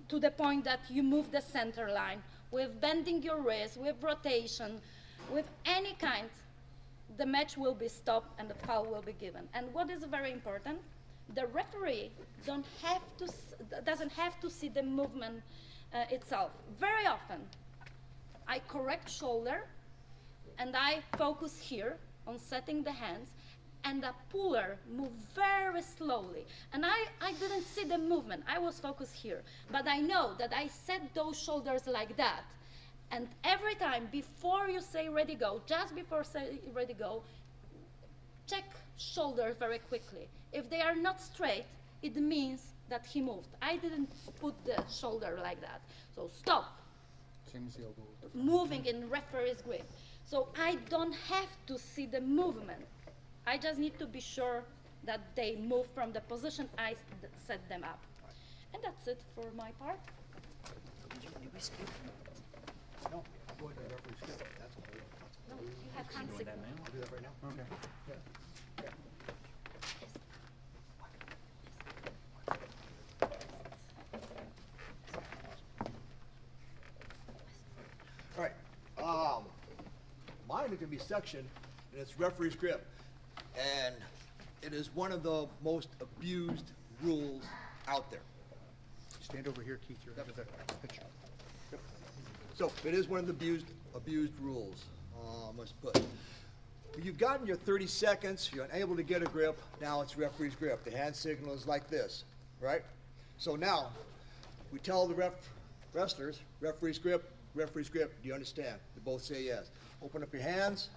to the point that you move the center line, with bending your wrist, with rotation, with any kind, the match will be stopped and the foul will be given. And what is very important, the referee doesn't have to see the movement itself. Very often, I correct shoulder and I focus here on setting the hands, and the puller moved very slowly. And I didn't see the movement, I was focused here. But I know that I set those shoulders like that. And every time before you say ready go, just before say ready go, check shoulders very quickly. If they are not straight, it means that he moved. I didn't put the shoulder like that. So stop. Same as the elbow. Moving in referee's grip. So I don't have to see the movement. I just need to be sure that they move from the position I set them up. And that's it for my part. No, go ahead and referee skip. That's all. No, you have hand signal. I'll do that right now. Okay. Yeah. All right. Mine is going to be sectioned, and it's referee's grip. And it is one of the most abused rules out there. Stand over here, Keith, you're under the picture. So it is one of the abused rules, must put. You've gotten your 30 seconds, you're unable to get a grip, now it's referee's grip. The hand signal is like this, right? So now, we tell the wrestlers, referee's grip, do you understand? They both say yes. Open up your hands.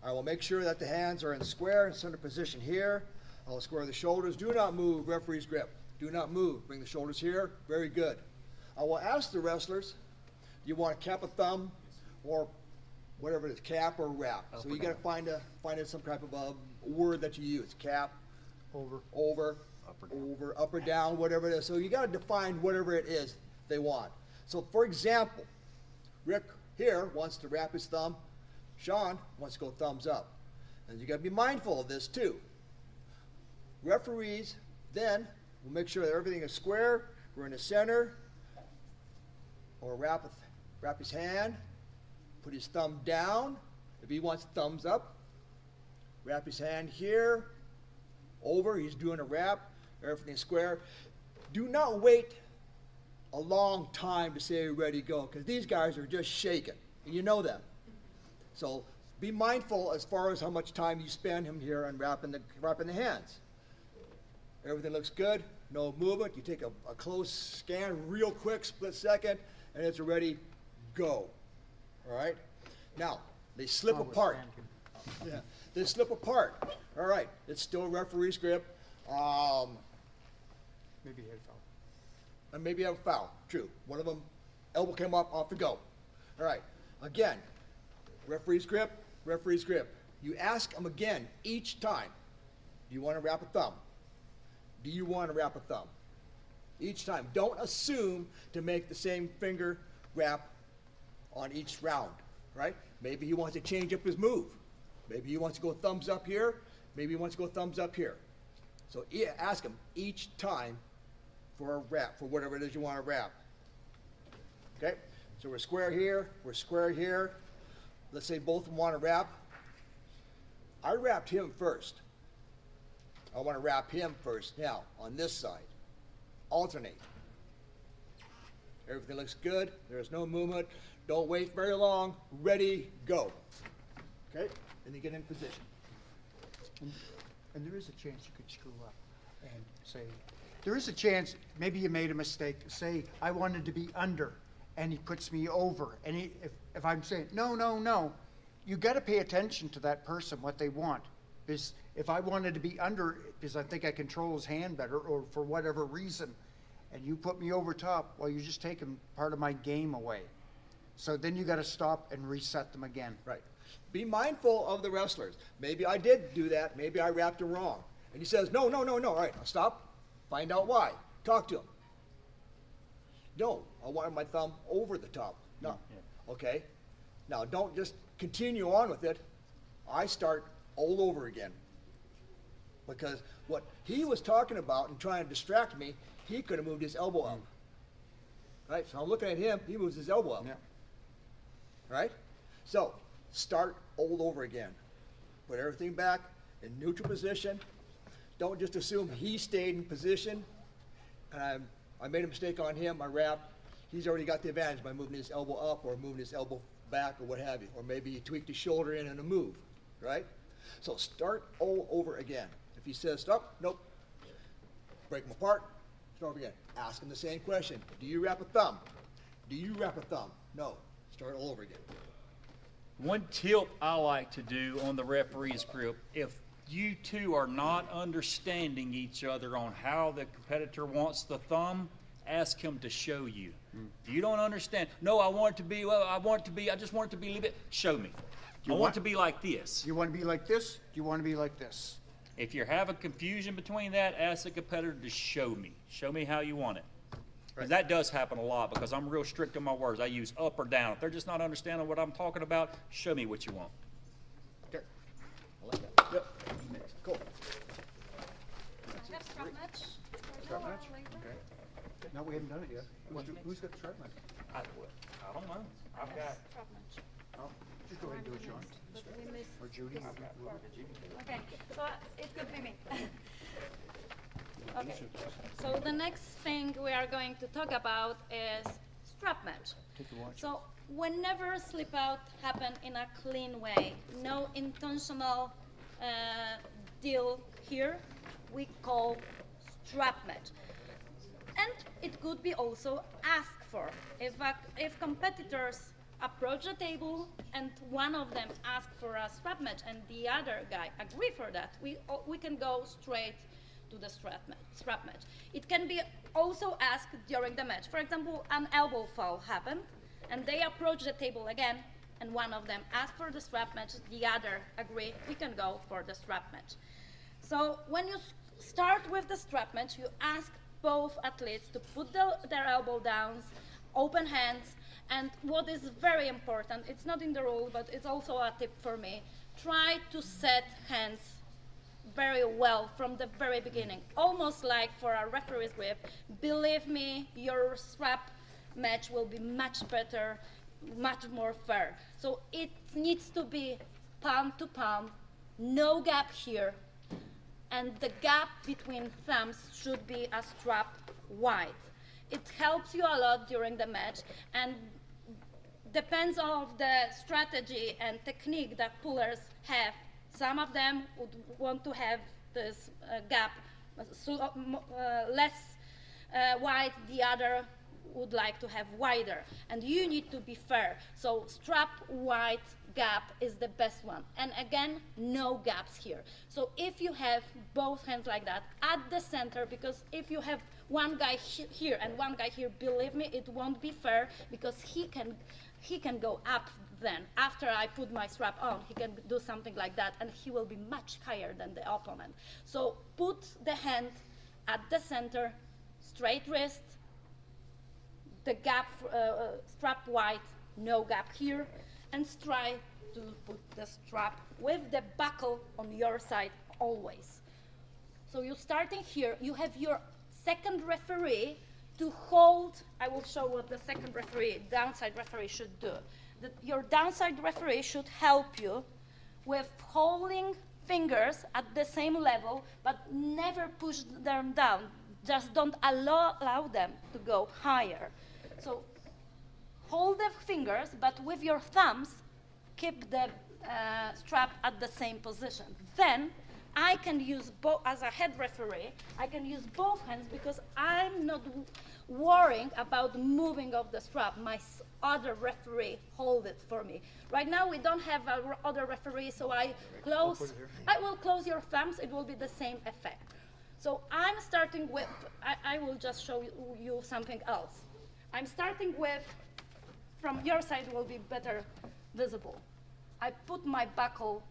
I will make sure that the hands are in square and center position here. I'll square the shoulders. Do not move, referee's grip. Do not move. Bring the shoulders here. Very good. I will ask the wrestlers, do you want a cap of thumb or whatever it is, cap or wrap? So you got to find some type of a word that you use, cap, over, up or down, whatever it is. So you got to define whatever it is they want. So for example, Rick here wants to wrap his thumb. Sean wants to go thumbs up. And you got to be mindful of this too. Referees then will make sure that everything is square. We're in the center. Or wrap his hand. Put his thumb down. If he wants thumbs up, wrap his hand here. Over. He's doing a wrap. Everything's square. Do not wait a long time to say ready to go, because these guys are just shaking, and you know them. So be mindful as far as how much time you spend him here on wrapping the hands. Everything looks good, no movement. You take a close scan, real quick, split second, and it's ready, go. All right? Now, they slip apart. Yeah, they slip apart. All right, it's still referee's grip. Maybe he had a foul. And maybe have a foul. True. One of them, elbow came up, off the go. All right. Again, referee's grip, referee's grip. You ask them again each time, do you want to wrap a thumb? Do you want to wrap a thumb? Each time. Don't assume to make the same finger wrap on each round, right? Maybe he wants to change up his move. Maybe he wants to go thumbs up here. Maybe he wants to go thumbs up here. So ask him each time for a wrap, for whatever it is you want to wrap. Okay? So we're square here, we're square here. Let's say both of them want to wrap. I wrapped him first. I want to wrap him first. Now, on this side, alternate. Everything looks good. There's no movement. Don't wait very long. Ready, go. Okay? And you get in position. And there is a chance you could screw up and say, there is a chance maybe you made a mistake. Say, I wanted to be under, and he puts me over. And if I'm saying, no, you got to pay attention to that person, what they want. Because if I wanted to be under, because I think I control his hand better, or for whatever reason, and you put me over top, well, you're just taking part of my game away. So then you got to stop and reset them again. Right. Be mindful of the wrestlers. Maybe I did do that. Maybe I wrapped him wrong. And he says, no. All right, I'll stop. Find out why. Talk to him. No, I wanted my thumb over the top. No. Yeah. Okay. Now, don't just continue on with it. I start all over again. Because what he was talking about and trying to distract me, he could have moved his elbow up. Right? So I'm looking at him, he moves his elbow up. Yeah. Right? So, start all over again. Put everything back in neutral position. Don't just assume he stayed in position. And I made a mistake on him, I wrapped. He's already got the advantage by moving his elbow up or moving his elbow back or what have you. Or maybe he tweaked his shoulder in a move, right? So start all over again. If he says stop, nope. Break him apart, start over again. Ask him the same question. Do you wrap a thumb? Do you wrap a thumb? No. Start all over again. One tip I like to do on the referee's grip, if you two are not understanding each other on how the competitor wants the thumb, ask him to show you. If you don't understand, no, I want it to be, I just want it to be a little bit, show me. I want it to be like this. Do you want to be like this? Do you want to be like this? If you're having confusion between that, ask the competitor to show me. Show me how you want it. Because that does happen a lot, because I'm real strict on my words. I use up or down. If they're just not understanding what I'm talking about, show me what you want. Okay. I like that. Yep. Cool. I have strap match. Strap match? Okay. No, we haven't done it yet. Who's got the strap match? I don't know. I've got. Strap match. Oh, just go ahead and do it, Sean. But we missed Or Judy. this. Okay, so it could be me. Okay, so the next thing we are going to talk about is strap match. Take the watch. So whenever slip out happen in a clean way, no intentional deal here, we call strap match. And it could be also asked for. If competitors approach the table and one of them asks for a strap match and the other guy agree for that, we can go straight to the strap match. It can be also asked during the match. For example, an elbow fall happened, and they approach the table again, and one of them asked for the strap match, the other agreed, we can go for the strap match. So when you start with the strap match, you ask both athletes to put their elbow down, open hands, and what is very important, it's not in the rule, but it's also a tip for me, try to set hands very well from the very beginning, almost like for a referee's grip. Believe me, your strap match will be much better, much more fair. So it needs to be palm to palm, no gap here, and the gap between thumbs should be a strap wide. It helps you a lot during the match, and depends on the strategy and technique that pullers have. Some of them would want to have this gap less wide, the other would like to have wider, and you need to be fair. So strap wide gap is the best one, and again, no gaps here. So if you have both hands like that at the center, because if you have one guy here and one guy here, believe me, it won't be fair, because he can go up then. After I put my strap on, he can do something like that, and he will be much higher than the opponent. So put the hand at the center, straight wrist, the gap, strap wide, no gap here, and try to put the strap with the buckle on your side always. So you're starting here, you have your second referee to hold. I will show what the second referee, downside referee, should do. Your downside referee should help you with holding fingers at the same level, but never push them down. Just don't allow them to go higher. So hold the fingers, but with your thumbs, keep the strap at the same position. Then I can use both, as a head referee, I can use both hands, because I'm not worrying about moving of the strap. My other referee hold it for me. Right now we don't have other referee, so I will close your thumbs, it will be the same effect. So I'm starting with, I will just show you something else. I'm starting with, from your side will be better visible. I put my buckle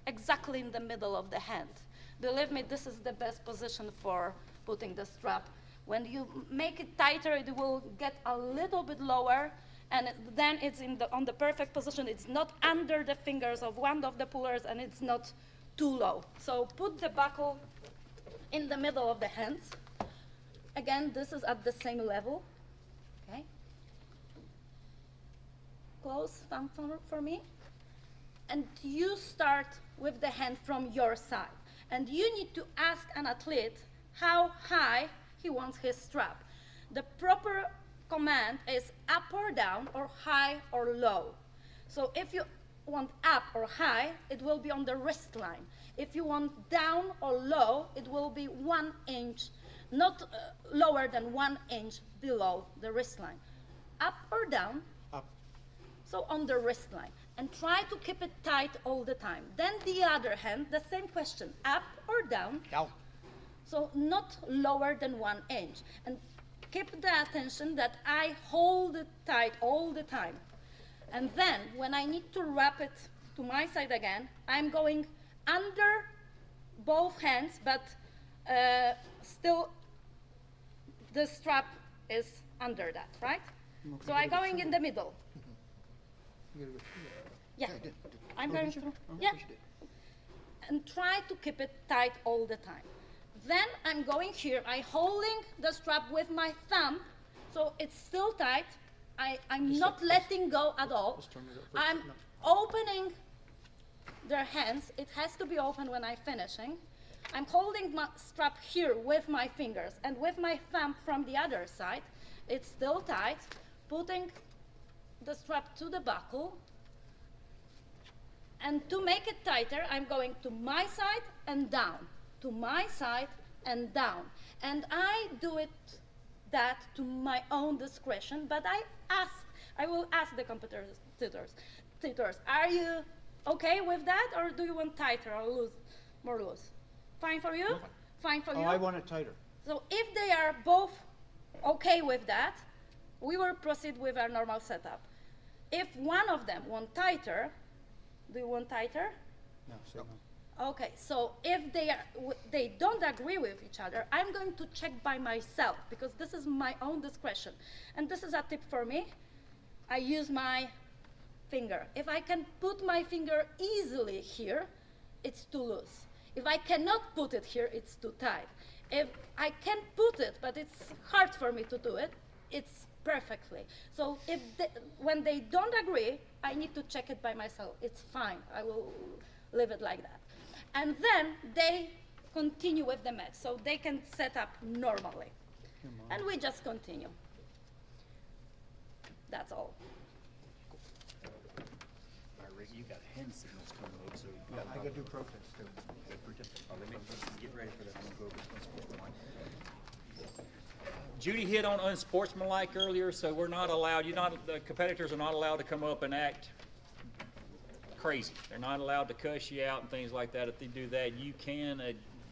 exactly in the middle of the hand. Believe me, this is the best position for putting the strap. When you make it tighter, it will get a little bit lower, and then it's on the perfect position. It's not under the fingers of one of the pullers, and it's not too low. So put the buckle in the middle of the hands. Again, this is at the same level. Okay. Close thumb for me. And you start with the hand from your side. And you need to ask an athlete how high he wants his strap. The proper command is up or down, or high or low. So if you want up or high, it will be on the wrist line. If you want down or low, it will be 1 inch, not lower than 1 inch below the wrist line. Up or down? Up. So on the wrist line. And try to keep it tight all the time. Then the other hand, the same question, up or down? Down. So not lower than 1 inch. And keep the attention that I hold it tight all the time. And then when I need to wrap it to my side again, I'm going under both hands, but still the strap is under that, right? So I'm going in the middle. Yeah, I did. I'm going through. Oh, Yeah, yes, you did. and try to keep it tight all the time. Then I'm going here, I'm holding the strap with my thumb, so it's still tight. I'm not letting go at all. I'm opening their hands. It has to be open when I'm finishing. I'm holding my strap here with my fingers, and with my thumb from the other side, it's still tight, putting the strap to the buckle. And to make it tighter, I'm going to my side and down, to my side and down. And I do that to my own discretion, but I will ask the competitors, are you okay with that, or do you want tighter or more loose? Fine for you? fine for Oh, you? I want it tighter. So if they are both okay with that, we will proceed with our normal setup. If one of them want tighter, do you want tighter? No, say no. Okay, so if they don't agree with each other, I'm going to check by myself because this is my own discretion. And this is a tip for me. I use my finger. If I can put my finger easily here, it's too loose. If I cannot put it here, it's too tight. If I can put it, but it's hard for me to do it, it's perfectly. So when they don't agree, I need to check it by myself. It's fine. I will leave it like that. And then they continue with the match, so they can set up normally. And we just continue. That's all. All right, Rick, you got hand signals coming up, so Yeah, I gotta do protest too. let me get ready for that. I'm gonna go over unsportsmanlike. Judy hit on unsportsmanlike earlier, so we're not allowed. The competitors are not allowed to come up and act crazy. They're not allowed to cuss you out and things like that. If they do that, you can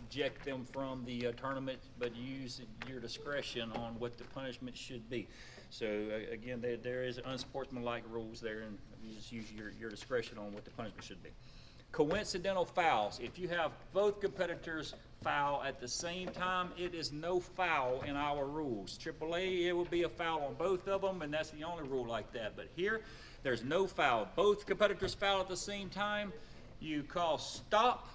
eject them from the tournament, but use your discretion on what the punishment should be. So again, there is unsportsmanlike rules there, and you just use your discretion on what the punishment should be. Coincidental fouls. If you have both competitors foul at the same time, it is no foul in our rules. AAA, it would be a foul on both of them, and that's the only rule like that. But here, there's no foul. Both competitors foul at the same time. You call stop,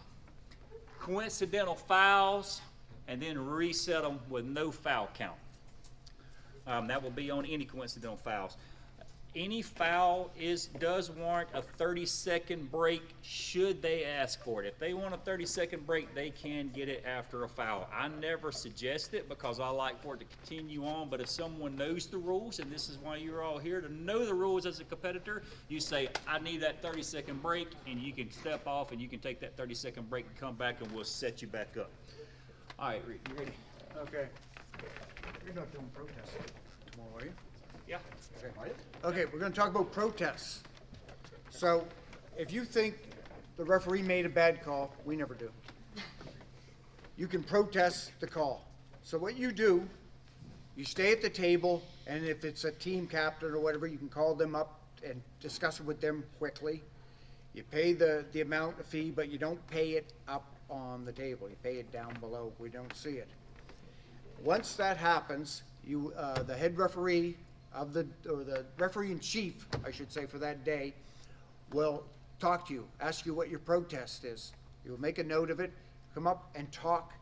coincidental fouls, and then reset them with no foul count. That will be on any coincidental fouls. Any foul does warrant a 30-second break should they ask for it. If they want a 30-second break, they can get it after a foul. I never suggest it because I like for it to continue on, but if someone knows the rules, and this is why you're all here, to know the rules as a competitor, you say, I need that 30-second break, and you can step off and you can take that 30-second break and come back and we'll set you back up. All right, Rick, you ready? Okay. You're not doing protests tomorrow, are you? Yeah. Okay, we're gonna talk about protests. So, if you think the referee made a bad call, we never do. You can protest the call. So what you do, you stay at the table, and if it's a team captain or whatever, you can call them up and discuss it with them quickly. You pay the amount of fee, but you don't pay it up on the table. You pay it down below. We don't see it. Once that happens, the head referee or the referee in chief, I should say, for that day, will talk to you, ask you what your protest is. You'll make a note of it, come up and talk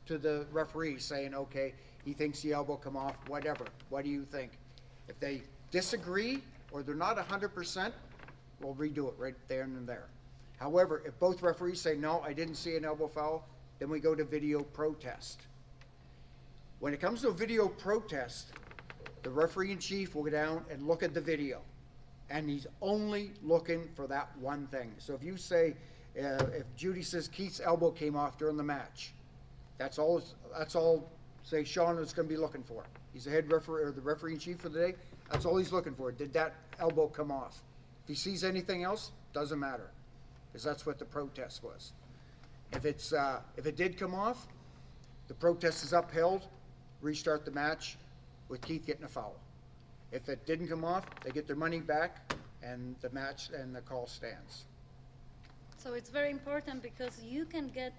to the referee saying, okay, he thinks the elbow come off, whatever. What do you think? If they disagree or they're not 100%, we'll redo it right there and there. However, if both referees say, no, I didn't see an elbow foul, then we go to video protest. When it comes to a video protest, the referee in chief will go down and look at the video, and he's only looking for that one thing. So if you say, if Judy says Keith's elbow came off during the match, that's all, say Sean is gonna be looking for. He's the head referee, or the referee in chief for the day, that's all he's looking for. Did that elbow come off? If he sees anything else, doesn't matter, because that's what the protest was. If it did come off, the protest is upheld, restart the match with Keith getting a foul. If it didn't come off, they get their money back, and the match and the call stands. So it's very important because you can get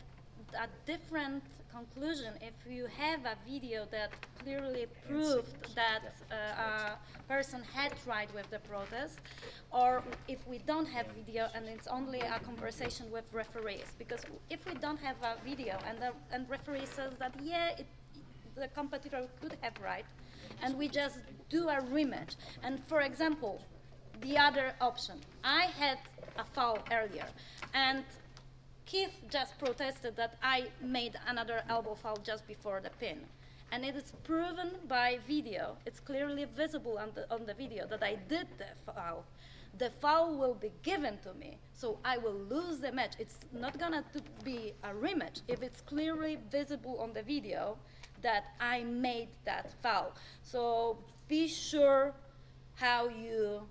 a different conclusion if you have a video that clearly proved that a person had tried with the protest, or if we don't have video and it's only a conversation with referees. Because if we don't have a video and referee says that, yeah, the competitor could have right, and we just do a rematch. And for example, the other option, I had a foul earlier, and Keith just protested that I made another elbow foul just before the pin. And it is proven by video, it's clearly visible on the video that I did the foul. The foul will be given to me, so I will lose the match. It's not gonna be a rematch if it's clearly visible on the video that I made that foul. So be sure how you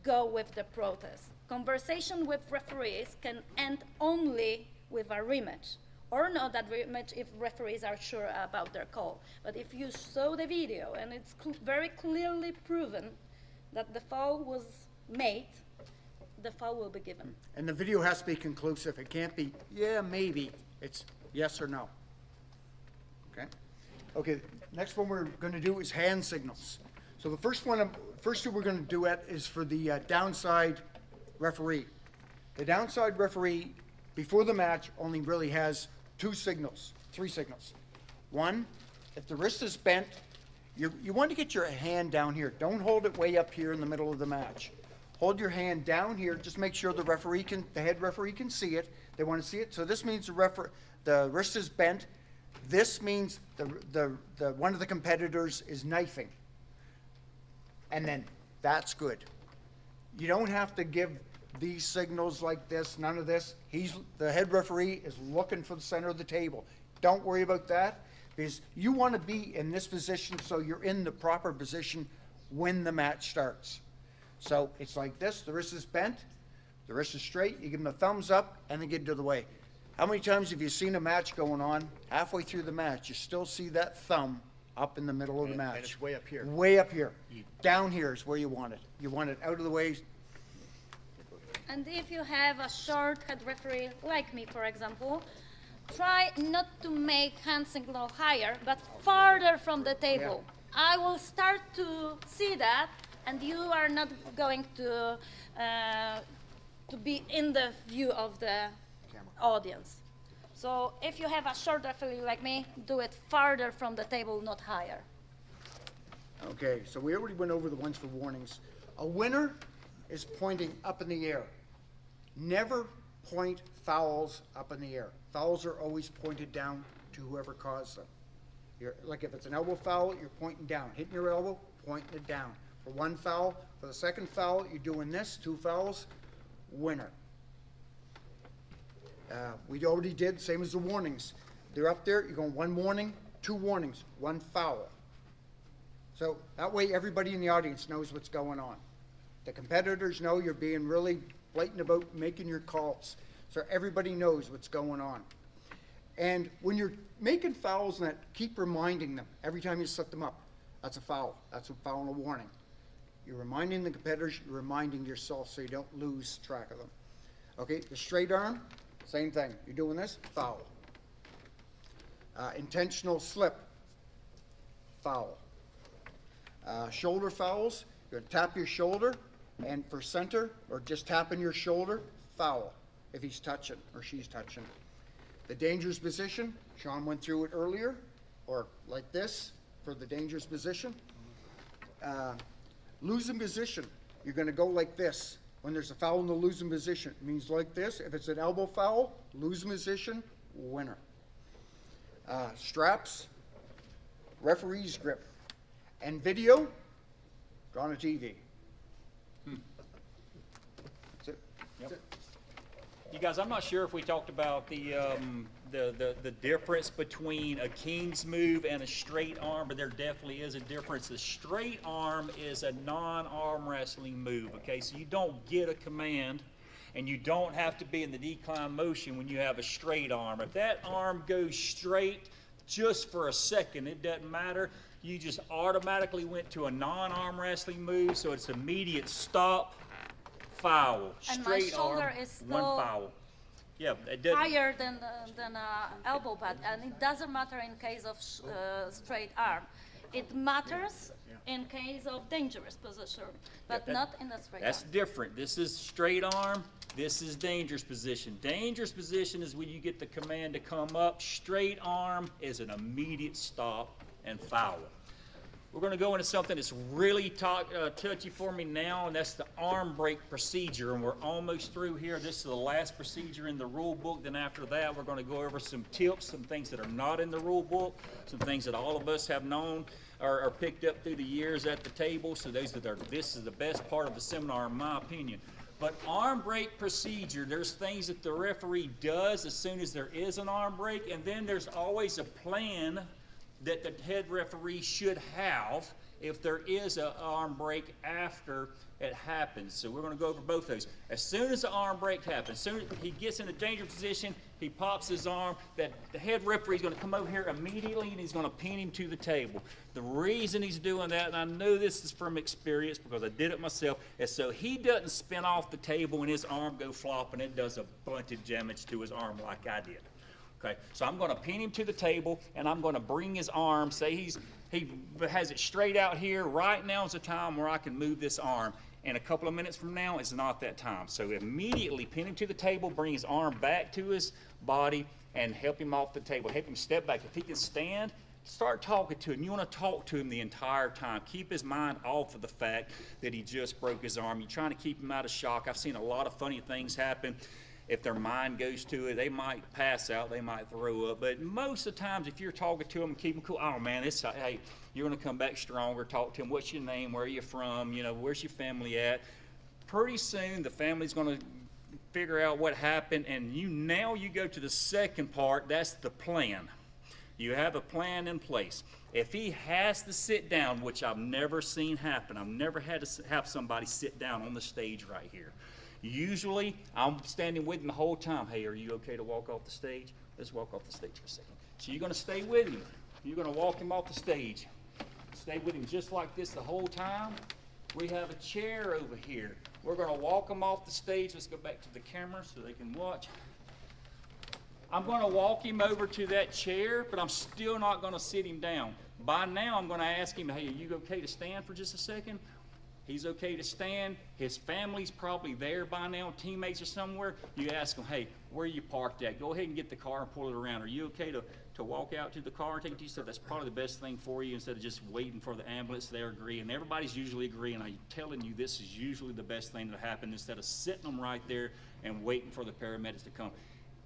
go with the protest. Conversation with referees can end only with a rematch. or not that very much if referees are sure about their call. But if you saw the video and it's very clearly proven that the foul was made, the foul will be given. And the video has to be conclusive. It can't be, yeah, maybe. It's yes or no. Okay? Okay, next one we're going to do is hand signals. So the first two we're going to do is for the downside referee. The downside referee, before the match, only really has three signals. One, if the wrist is bent, you want to get your hand down here. Don't hold it way up here in the middle of the match. Hold your hand down here. Just make sure the head referee can see it. They want to see it. So this means the wrist is bent. This means one of the competitors is knifing. And then that's good. You don't have to give these signals like this, none of this. The head referee is looking for the center of the table. Don't worry about that, because you want to be in this position so you're in the proper position when the match starts. So it's like this, the wrist is bent, the wrist is straight, you give them a thumbs up, and then get into the way. How many times have you seen a match going on, halfway through the match, you still see that thumb up in the middle of the match? And it's way up here. Way up here. Down here is where you want it. You want it out of the way. And if you have a short head referee, like me, for example, try not to make hand signal higher, but farther from the table. I will start to see that, and you are not going to be in the view of the audience. So if you have a short referee like me, do it farther from the table, not higher. Okay, so we already went over the ones for warnings. A winner is pointing up in the air. Never point fouls up in the air. Fouls are always pointed down to whoever caused them. Like if it's an elbow foul, you're pointing down. Hitting your elbow, pointing it down. For one foul, for the second foul, you're doing this. 2 fouls, winner. We already did, same as the warnings. They're up there, you're going 1 warning, 2 warnings, 1 foul. So that way everybody in the audience knows what's going on. The competitors know you're being really blatant about making your calls, so everybody knows what's going on. And when you're making fouls, and that, keep reminding them every time you set them up. That's a foul. That's a foul and a warning. You're reminding the competitors, you're reminding yourself so you don't lose track of them. Okay, the straight arm, same thing. You're doing this, foul. Intentional slip, foul. Shoulder fouls, you're going to tap your shoulder, and for center, or just tapping your shoulder, foul, if he's touching or she's touching. The dangerous position, Sean went through it earlier, or like this, for the dangerous position. Losing position, you're going to go like this. When there's a foul in the losing position, it means like this. If it's an elbow foul, losing position, winner. Straps, referee's grip. And video, on a TV. That's it. Yep. You guys, I'm not sure if we talked about the difference between a king's move and a straight arm, but there definitely is a difference. The straight arm is a non-arm wrestling move, okay? So you don't get a command, and you don't have to be in the decline motion when you have a straight arm. If that arm goes straight just for a second, it doesn't matter. You just automatically went to a non-arm wrestling move, so it's immediate stop, foul. And straight my shoulder arm, is still 1 foul. Yeah, it doesn't. higher than elbow pad, and it doesn't matter in case of straight arm. It matters in case of dangerous position, but not in the straight That's arm. different. This is straight arm. This is dangerous position. Dangerous position is when you get the command to come up. Straight arm is an immediate stop and foul. We're going to go into something that's really touchy for me now, and that's the arm break procedure. And we're almost through here. This is the last procedure in the rule book. Then after that, we're going to go over some tips, some things that are not in the rule book, some things that all of us have known or picked up through the years at the table. So this is the best part of the seminar, in my opinion. But arm break procedure, there's things that the referee does as soon as there is an arm break, and then there's always a plan that the head referee should have if there is an arm break after it happens. So we're going to go over both those. As soon as the arm break happens, as soon as he gets in a dangerous position, he pops his arm, that the head referee is going to come over here immediately and he's going to pin him to the table. The reason he's doing that, and I know this is from experience because I did it myself, is so he doesn't spin off the table and his arm go flop and it does a bunch of damage to his arm like I did. Okay, so I'm going to pin him to the table and I'm going to bring his arm, say he has it straight out here. Right now is the time where I can move this arm. And a couple of minutes from now, it's not that time. So immediately pin him to the table, bring his arm back to his body, and help him off the table. Help him step back. If he can stand, start talking to him. You want to talk to him the entire time. Keep his mind off of the fact that he just broke his arm. You're trying to keep him out of shock. I've seen a lot of funny things happen. If their mind goes to it, they might pass out, they might throw up. But most of the times, if you're talking to them and keep them cool, oh man, hey, you're going to come back stronger. Talk to them. What's your name? Where are you from? You know, where's your family at? Pretty soon, the family's going to figure out what happened, and now you go to the second part. That's the plan. You have a plan in place. If he has to sit down, which I've never seen happen, I've never had to have somebody sit down on the stage right here. Usually, I'm standing with him the whole time. Hey, are you okay to walk off the stage? Let's walk off the stage for a second. So you're going to stay with him. You're going to walk him off the stage. Stay with him just like this the whole time. We have a chair over here. We're going to walk him off the stage. Let's go back to the camera so they can watch. I'm going to walk him over to that chair, but I'm still not going to sit him down. By now, I'm going to ask him, hey, are you okay to stand for just a second? He's okay to stand. His family's probably there by now. Teammates are somewhere. You ask him, hey, where are you parked at? Go ahead and get the car and pull it around. Are you okay to walk out to the car and take it to you? So that's probably the best thing for you instead of just waiting for the ambulance. They agree, and everybody's usually agreeing. I'm telling you, this is usually the best thing to happen instead of sitting them right there and waiting for the paramedics to come.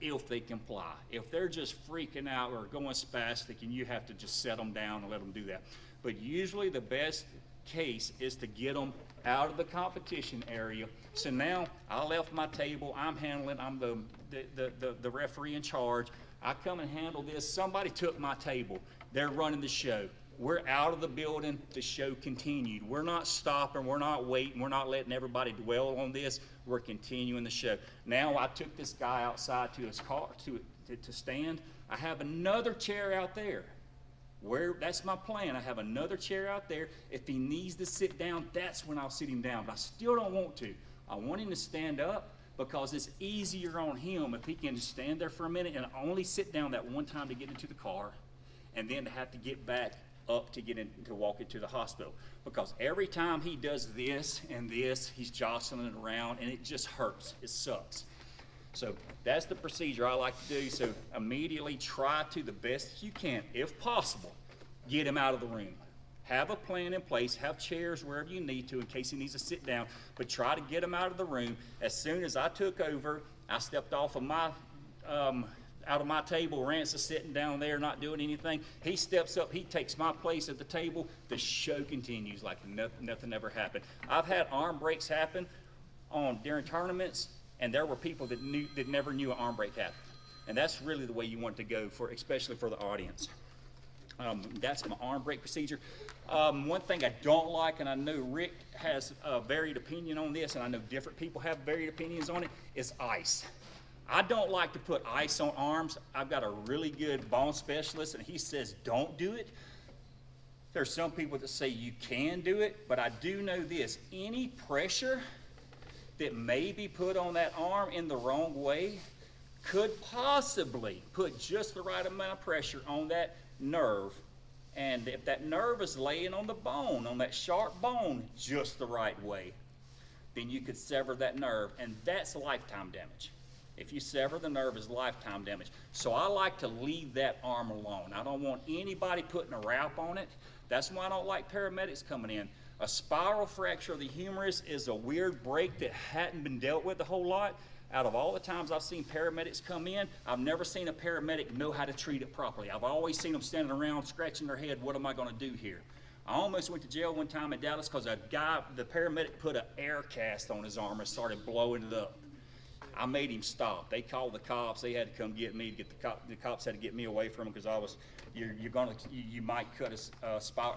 If they comply. If they're just freaking out or going spastic, and you have to just set them down and let them do that. But usually the best case is to get them out of the competition area. So now I left my table, I'm handling, I'm the referee in charge. I come and handle this. Somebody took my table. They're running the show. We're out of the building. The show continued. We're not stopping. We're not waiting. We're not letting everybody dwell on this. We're continuing the show. Now I took this guy outside to his car to stand. I have another chair out there. That's my plan. I have another chair out there. If he needs to sit down, that's when I'll sit him down. But I still don't want to. I want him to stand up because it's easier on him if he can just stand there for a minute and only sit down that one time to get into the car and then to have to get back up to get in, to walk into the hospital. Because every time he does this and this, he's jostling it around and it just hurts. It sucks. So that's the procedure I like to do. So immediately try to, the best you can, if possible, get him out of the room. Have a plan in place, have chairs wherever you need to in case he needs to sit down, but try to get him out of the room. As soon as I took over, I stepped off of my, out of my table. Rance is sitting down there not doing anything. He steps up, he takes my place at the table. The show continues like nothing ever happened. I've had arm breaks happen during tournaments, and there were people that never knew an arm break happened. And that's really the way you want to go, especially for the audience. That's my arm break procedure. One thing I don't like, and I know Rick has a varied opinion on this, and I know different people have varied opinions on it, is ice. I don't like to put ice on arms. I've got a really good bone specialist, and he says don't do it. There's some people that say you can do it, but I do know this. Any pressure that may be put on that arm in the wrong way could possibly put just the right amount of pressure on that nerve. And if that nerve is laying on the bone, on that sharp bone, just the right way, then you could sever that nerve, and that's lifetime damage. If you sever the nerve, it's lifetime damage. So I like to leave that arm alone. I don't want anybody putting a wrap on it. That's why I don't like paramedics coming in. A spiral fracture of the humerus is a weird break that hadn't been dealt with a whole lot. Out of all the times I've seen paramedics come in, I've never seen a paramedic know how to treat it properly. I've always seen them standing around scratching their head, what am I going to do here? I almost went to jail one time in Dallas because the paramedic put an air cast on his arm and started blowing it up. I made him stop. They called the cops. They had to come get me. The cops had to get me away from him because you might cut his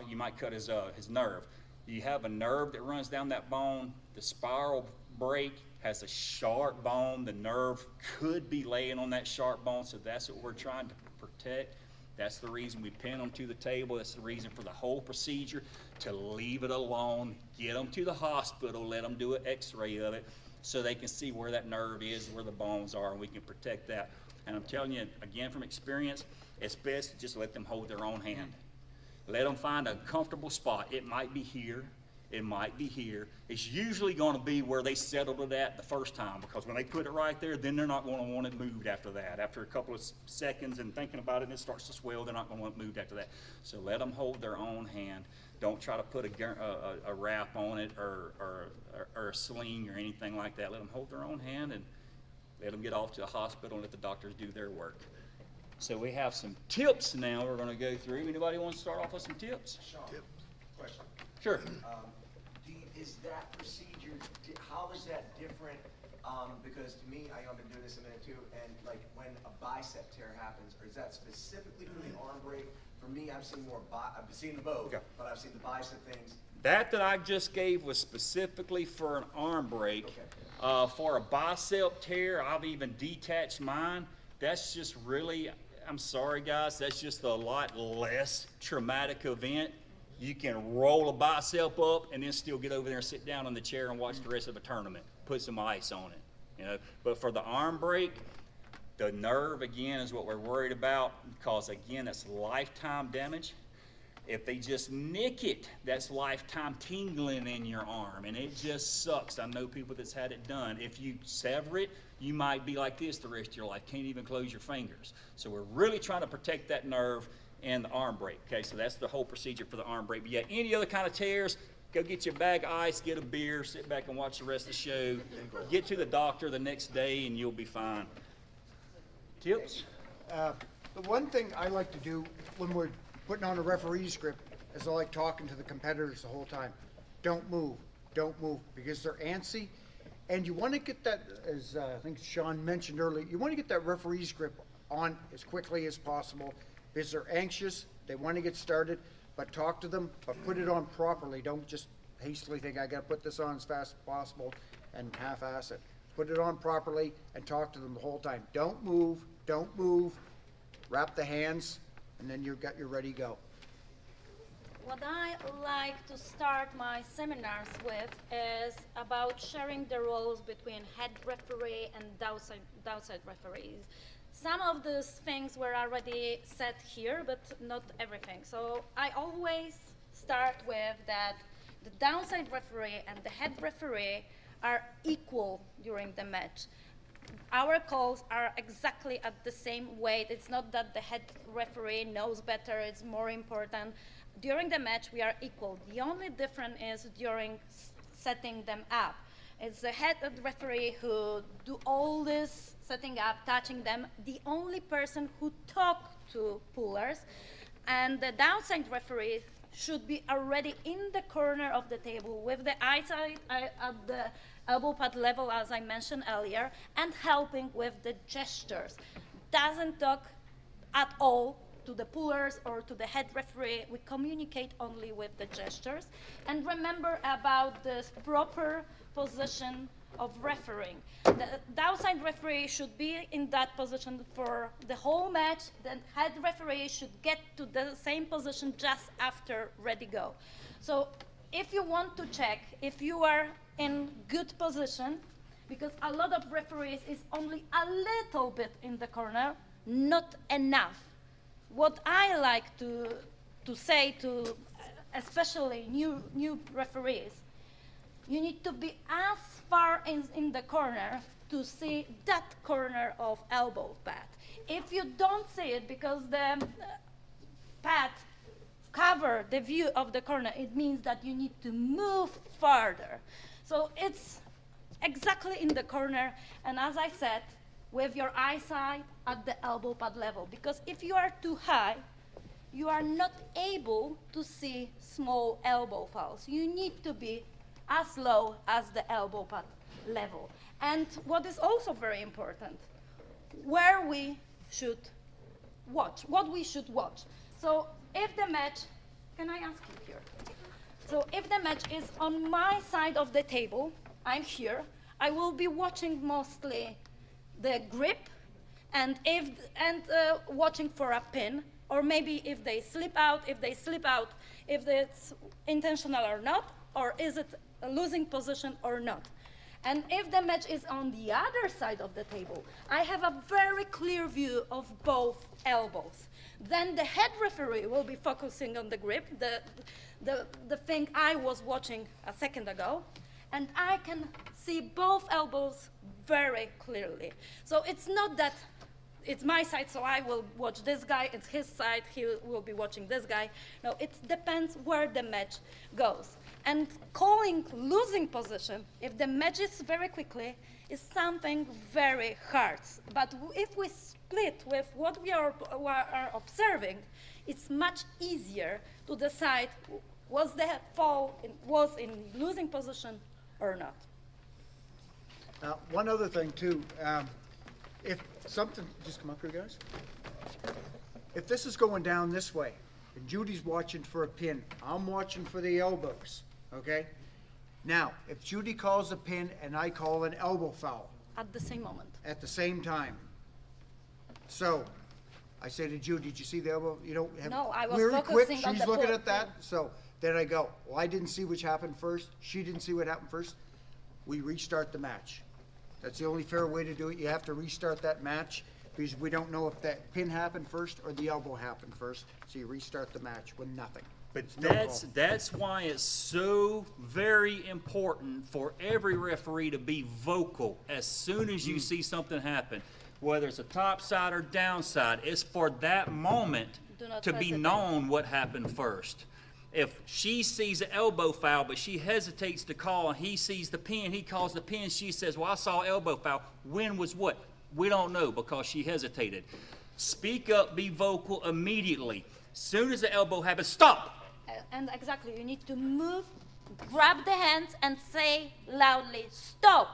you might cut his nerve. You have a nerve that runs down that bone. The spiral break has a sharp bone. The nerve could be laying on that sharp bone, so that's what we're trying to protect. That's the reason we pin them to the table. That's the reason for the whole procedure, to leave it alone, get them to the hospital, let them do an x-ray of it so they can see where that nerve is, where the bones are, and we can protect that. And I'm telling you, again, from experience, it's best to just let them hold their own hand. Let them find a comfortable spot. It might be here. It might be here. It's usually going to be where they settled it at the first time, because when they put it right there, then they're not going to want it moved after that. After a couple of seconds and thinking about it and it starts to swell, they're not going to want it moved after that. So let them hold their own hand. Don't try to put a wrap on it or a sling or anything like that. Let them hold their own hand and let them get off to the hospital and let the doctors do their work. So we have some tips now we're going to go through. Anybody want to start off with some tips? Sean, question. Sure. Is that procedure, how is that different? Because to me, I've been doing this a minute too, and like when a bicep tear happens, or is that specifically for the arm break? For me, I've seen more, I've seen the both, Okay. but I've seen the bicep things. That I just gave was specifically for an arm break. Okay. For a bicep tear, I've even detached mine. That's just really, I'm sorry guys, that's just a lot less traumatic event. You can roll a bicep up and then still get over there and sit down on the chair and watch the rest of a tournament. Put some ice on it, you know. But for the arm break, the nerve again is what we're worried about, because again, that's lifetime damage. If they just nick it, that's lifetime tingling in your arm, and it just sucks. I know people that's had it done. If you sever it, you might be like this the rest of your life. Can't even close your fingers. So we're really trying to protect that nerve and the arm break. Okay, so that's the whole procedure for the arm break. But yeah, any other kind of tears, go get you a bag of ice, get a beer, sit back and watch the rest of the show. Get to the doctor the next day and you'll be fine. Tips? The one thing I like to do when we're putting on a referee script is I like talking to the competitors the whole time. Don't move, because they're antsy. And you want to get that, as I think Sean mentioned earlier, you want to get that referee script on as quickly as possible, because they're anxious, they want to get started, but talk to them, but put it on properly. Don't just hastily think, I got to put this on as fast as possible and half-ass it. Put it on properly and talk to them the whole time. Don't move, wrap the hands, and then you're ready to go. What I like to start my seminars with is about sharing the roles between head referee and downside referees. Some of these things were already said here, but not everything. So I always start with that the downside referee and the head referee are equal during the match. Our calls are exactly at the same weight. It's not that the head referee knows better, it's more important. During the match, we are equal. The only difference is during setting them up. It's the head referee who do all this setting up, touching them, the only person who talk to pullers, and the downside referee should be already in the corner of the table with the eyesight at the elbow pad level, as I mentioned earlier, and helping with the gestures. Doesn't talk at all to the pullers or to the head referee. We communicate only with the gestures. And remember about this proper position of refereeing. The downside referee should be in that position for the whole match. The head referee should get to the same position just after ready go. So if you want to check if you are in good position, because a lot of referees is only a little bit in the corner, not enough. What I like to say to especially new referees, you need to be as far in the corner to see that corner of elbow pad. If you don't see it because the pad cover the view of the corner, it means that you need to move farther. So it's exactly in the corner, and as I said, with your eyesight at the elbow pad level, because if you are too high, you are not able to see small elbow fouls. You need to be as low as the elbow pad level. And what is also very important, where we should watch, what we should watch. So if the match, can I ask you here? So if the match is on my side of the table, I'm here, I will be watching mostly the grip and watching for a pin, or maybe if they slip out, if it's intentional or not, or is it a losing position or not. And if the match is on the other side of the table, I have a very clear view of both elbows. Then the head referee will be focusing on the grip, the thing I was watching a second ago, and I can see both elbows very clearly. So it's not that it's my side, so I will watch this guy, it's his side, he will be watching this guy. No, it depends where the match goes. And calling losing position, if the match is very quickly, is something very hard. But if we split with what we are observing, it's much easier to decide was the fall was in losing position or not. One other thing too, if something, just come up here, guys. If this is going down this way, and Judy's watching for a pin, I'm watching for the elbows, okay? Now, if Judy calls a pin and I call an elbow foul. At the same moment. At the same time. So, I say to Judy, did you see the elbow? You don't have. No, I was very quick, focusing on she's the looking put. at that. So, then I go, well, I didn't see which happened first. She didn't see what happened first. We restart the match. That's the only fair way to do it. You have to restart that match because we don't know if that pin happened first or the elbow happened first. So you restart the match with nothing. But It's no call. that's why it's so very important for every referee to be vocal as soon as you see something happen. Whether it's a top side or downside, it's for that moment Do not to be hesitate. known what happened first. If she sees an elbow foul, but she hesitates to call, and he sees the pin, he calls the pin, she says, well, I saw elbow foul. When was what? We don't know because she hesitated. Speak up, be vocal immediately. Soon as the elbow happens, stop! And exactly, you need to move, grab the hands, and say loudly, stop,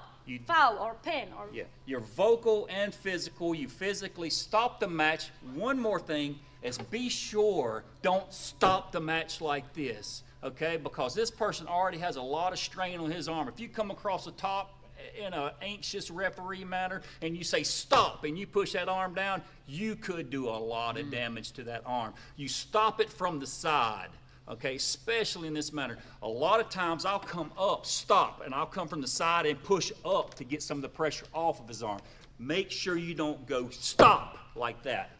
foul or pin. Or Yeah, you're vocal and physical. You physically stop the match. One more thing is be sure don't stop the match like this, okay? Because this person already has a lot of strain on his arm. If you come across the top in an anxious referee manner and you say stop and you push that arm down, you could do a lot of damage to that arm. You stop it from the side. Okay, especially in this manner. A lot of times I'll come up, stop, and I'll come from the side and push up to get some of the pressure off of his arm. Make sure you don't go stop like that.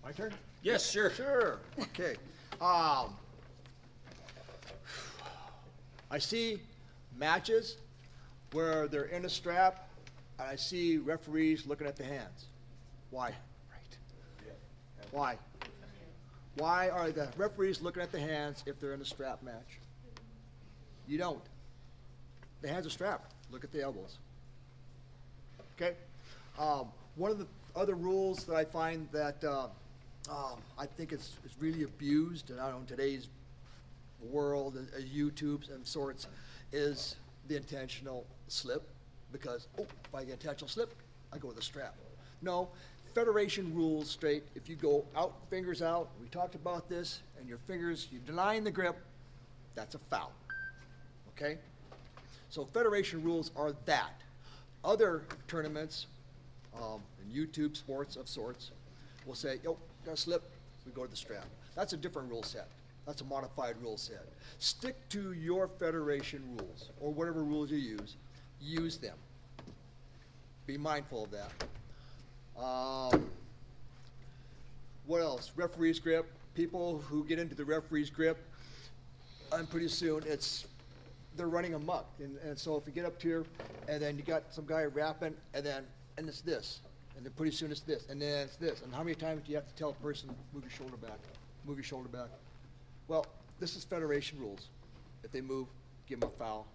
My turn? Yes, sure. Sure. Okay. I see matches where they're in a strap, and I see referees looking at the hands. Why? Right. Why? Why are the referees looking at the hands if they're in a strap match? You don't. The hands are strapped. Look at the elbows. Okay? One of the other rules that I find that I think it's really abused, and I don't know, in today's world, YouTubes and sorts, is the intentional slip. Because, if I get intentional slip, I go with a strap. No. Federation rules straight, if you go out, fingers out, we talked about this, and your fingers, you're denying the grip, that's a foul, okay? So Federation rules are that. Other tournaments, and YouTube sports of sorts, will say, got a slip, we go to the strap. That's a different rule set. That's a modified rule set. Stick to your Federation rules, or whatever rules you use them. Be mindful of that. What else? Referee's grip. People who get into the referee's grip, and pretty soon they're running amok. And so if you get up here, and then you got some guy rapping, and it's this, and then pretty soon it's this, and then it's this. And how many times do you have to tell a person, move your shoulder back, move your shoulder back? Well, this is Federation rules. If they move, give them a foul.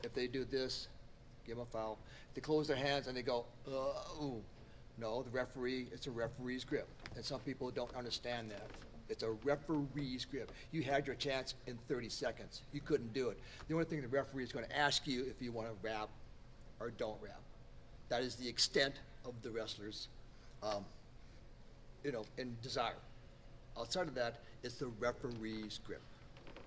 If they do this, give them a foul. If they close their hands and they go, ooh. No, the referee, it's a referee's grip. And some people don't understand that. It's a referee's grip. You had your chance in 30 seconds. You couldn't do it. The only thing the referee is going to ask you if you want to wrap or don't wrap. That is the extent of the wrestler's, in desire. Outside of that, it's the referee's grip.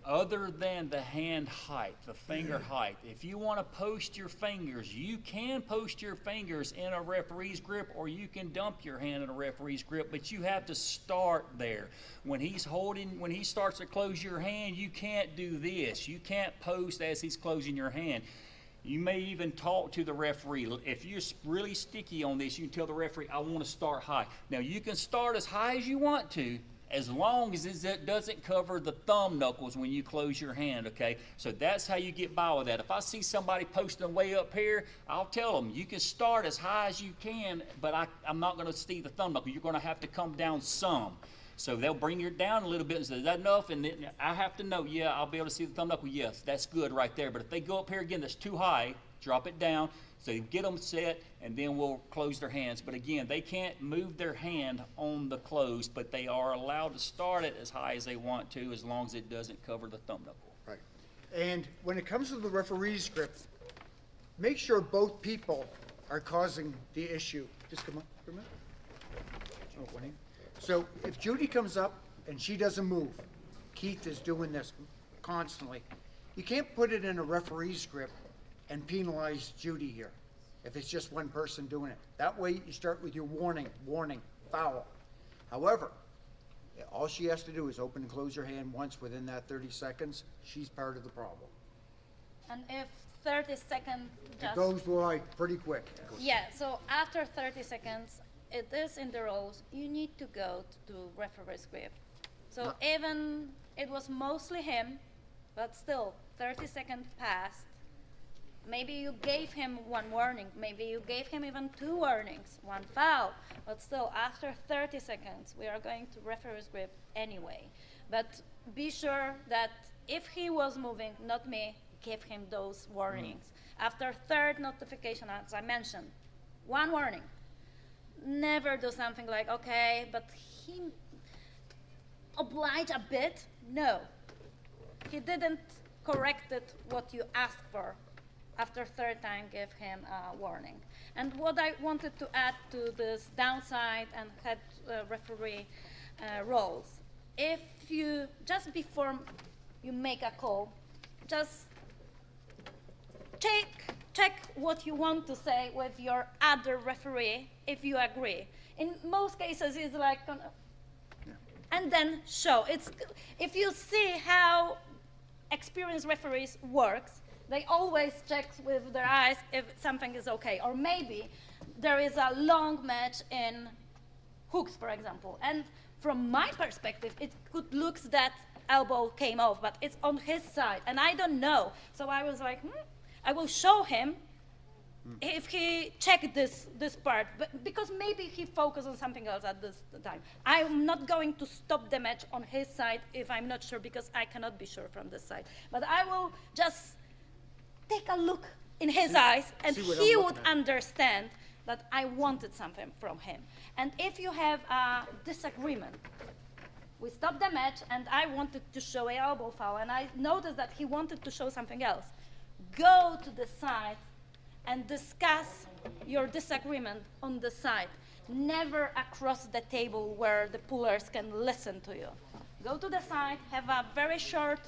Other than the hand height, the finger height, if you want to post your fingers, you can post your fingers in a referee's grip, or you can dump your hand in a referee's grip, but you have to start there. When he starts to close your hand, you can't do this. You can't post as he's closing your hand. You may even talk to the referee. If you're really sticky on this, you can tell the referee, I want to start high. Now, you can start as high as you want to, as long as it doesn't cover the thumb knuckles when you close your hand, okay? So that's how you get by with that. If I see somebody posting way up here, I'll tell them, you can start as high as you can, but I'm not going to see the thumb knuckle. You're going to have to come down some. So they'll bring you down a little bit and say, is that enough? And then I have to know, yeah, I'll be able to see the thumb knuckle. Yes, that's good right there. But if they go up here again, that's too high, drop it down. So you get them set, and then we'll close their hands. But again, they can't move their hand on the close, but they are allowed to start it as high as they want to, as long as it doesn't cover the thumb knuckle. Right. And when it comes to the referee's grip, make sure both people are causing the issue. Just come up for a minute. Oh, one here. So if Judy comes up and she doesn't move, Keith is doing this constantly. You can't put it in a referee's grip and penalize Judy here if it's just one person doing it. That way you start with your warning, foul. However, all she has to do is open and close her hand once within that 30 seconds. She's part of the problem. And if 30 seconds It just... goes by pretty quick. Yeah, so after 30 seconds, it is in the rules, you need to go to referee's grip. So even it was mostly him, but still 30 seconds passed. Maybe you gave him one warning, maybe you gave him even 2 warnings, 1 foul, but still after 30 seconds we are going to referee's grip anyway. But be sure that if he was moving, not me, give him those warnings. After 3rd notification, as I mentioned, 1 warning. Never do something like, okay, but he obliged a bit. No, he didn't correct it what you asked for. After 3rd time, give him a warning. And what I wanted to add to this downside and head referee roles, if you, just before you make a call, just check what you want to say with your other referee if you agree. In most cases, it's like, and then show. If you see how experienced referees works, they always check with their eyes if something is okay. Or maybe there is a long match in hooks, for example. And from my perspective, it could look that elbow came off, but it's on his side, and I don't know. So I was like, I will show him if he checked this part, but because maybe he focused on something else at this time. I'm not going to stop the match on his side if I'm not sure, because I cannot be sure from this side. But I will just take a look in his eyes, and he would understand that I wanted something from him. And if you have a disagreement, we stopped the match, and I wanted to show an elbow foul, and I noticed that he wanted to show something else. Go to the side and discuss your disagreement on the side. Never across the table where the pullers can listen to you. Go to the side, have a very short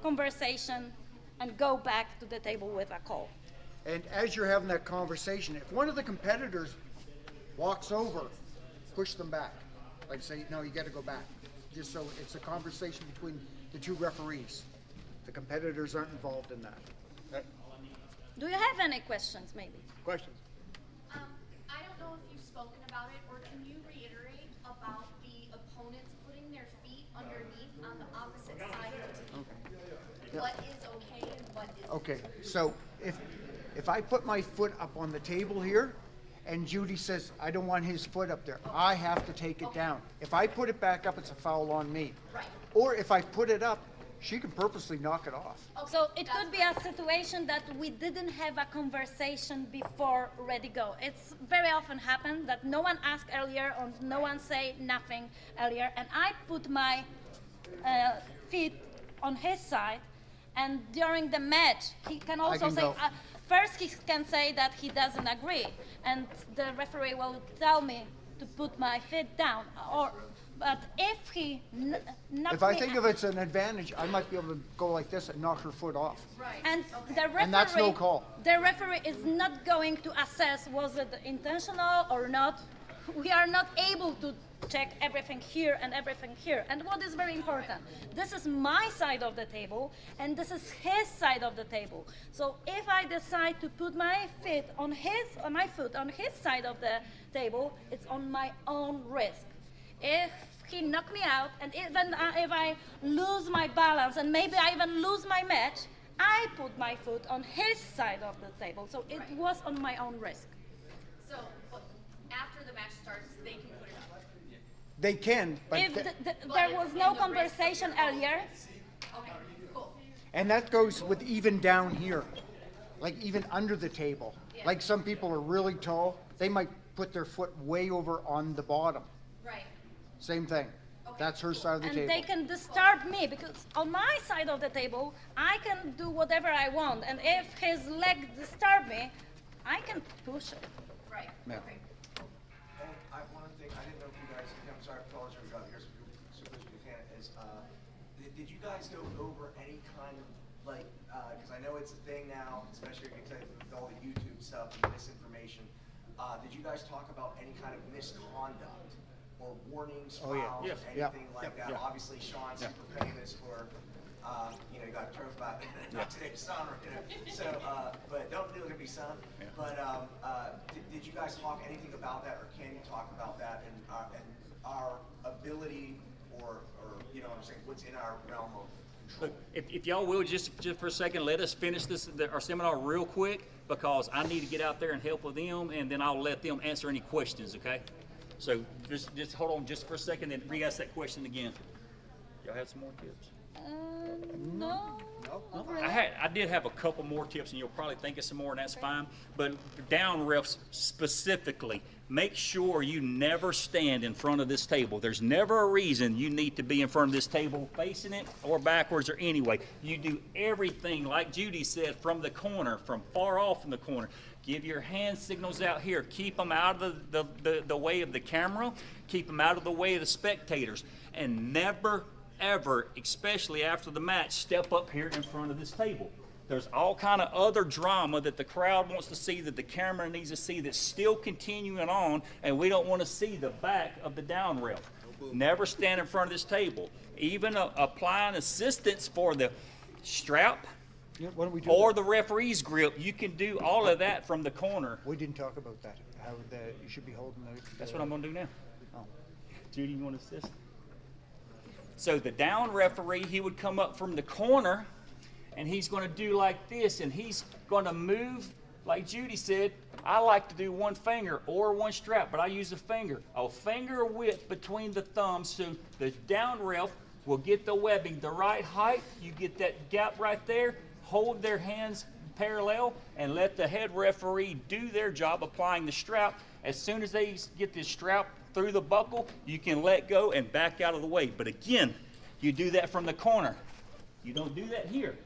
conversation, and go back to the table with a call. And as you're having that conversation, if one of the competitors walks over, push them back. Like say, no, you got to go back. Just so it's a conversation between the 2 referees. The competitors aren't involved in that. Do you have any questions, maybe? Questions? I don't know if you've spoken about it, or can you reiterate about the opponents putting their feet underneath on the opposite side of the table? Yeah. What is okay and what isn't? Okay, so if I put my foot up on the table here, and Judy says, I don't want his foot up there, I have to take it down. If I put it back up, it's a foul on me. Right. Or if I put it up she can purposely knock it off. So it could be a situation that we didn't have a conversation before ready go. It's very often happened that no one asked earlier or no one say nothing earlier, and I put my feet on his side, and during the match he can also can say, go. first he can say that he doesn't agree, and the referee will tell me to put my feet down, but if he knocks If I me think if it's an advantage, I might be able to go like this and knock her foot off. Right. and the referee, And that's no call. The referee is not going to assess was it intentional or not. We are not able to check everything here and everything here. And what is very important, this is my side of the table and this is his side of the table. So if I decide to put my foot on his side of the table, it's on my own risk. If he knocked me out, and even if I lose my balance, and maybe I even lose my match, I put my foot on his side of the table. So it was on my own risk. So, but after the match starts, they can put it up. They can, but If th- there was no conversation earlier, Okay, cool. and that goes with even down here, like even under the table. Yeah. Like some people are really tall, they might put their foot way over on the bottom. Right. Same thing. That's her side of the and table. they can disturb me, because on my side of the table, I can do whatever I want. And if his leg disturb me, I can push it. Right. Yeah. Okay. And one thing, I didn't know if you guys, I'm sorry, fellas, we got here, so close to the can, is, did you guys go over any kind of, like, because I know it's a thing now, especially with all the YouTube stuff and misinformation, did you guys talk about any kind of misconduct or warnings, Oh, yeah. fouls, Yes. anything Yeah. like that? Yeah. Obviously, Sean's super famous for, you got a trophy about not today's son, so, but don't do it to be son. But did you guys talk anything about that, or can you talk about that, and our ability, or you know what I'm saying, what's in our realm of control? Look, if y'all will, just for a second, let us finish our seminar real quick, because I need to get out there and help with them, and then I'll let them answer any questions, okay? So just hold on just for a second and re-ask that question again. Y'all have some more tips? No. Not really. I did have a couple more tips, and you'll probably think of some more, and that's fine. But for down refs specifically, make sure you never stand in front of this table. There's never a reason you need to be in front of this table facing it or backwards or anyway. You do everything, like Judy said, from the corner, from far off in the corner. Give your hand signals out here. Keep them out of the way of the camera. Keep them out of the way of the spectators. And never, ever, especially after the match, step up here in front of this table. There's all kind of other drama that the crowd wants to see, that the camera needs to see, that's still continuing on, and we don't want to see the back of the down ref. Never stand in front of this table. Even applying assistance for the strap Yeah, why don't we do or that? the referee's grip, you can do all of that from the corner. We didn't talk about that, how you should be holding the. That's what I'm going to do now. Oh. Judy, you want to assist? So the down referee, he would come up from the corner, and he's going to do like this, and he's going to move, like Judy said. I like to do one finger or one strap, but I use a finger width between the thumbs, so the down ref will get the webbing the right height. You get that gap right there. Hold their hands parallel and let the head referee do their job applying the strap. As soon as they get this strap through the buckle, you can let go and back out of the way. But again, you do that from the corner. You don't do that here.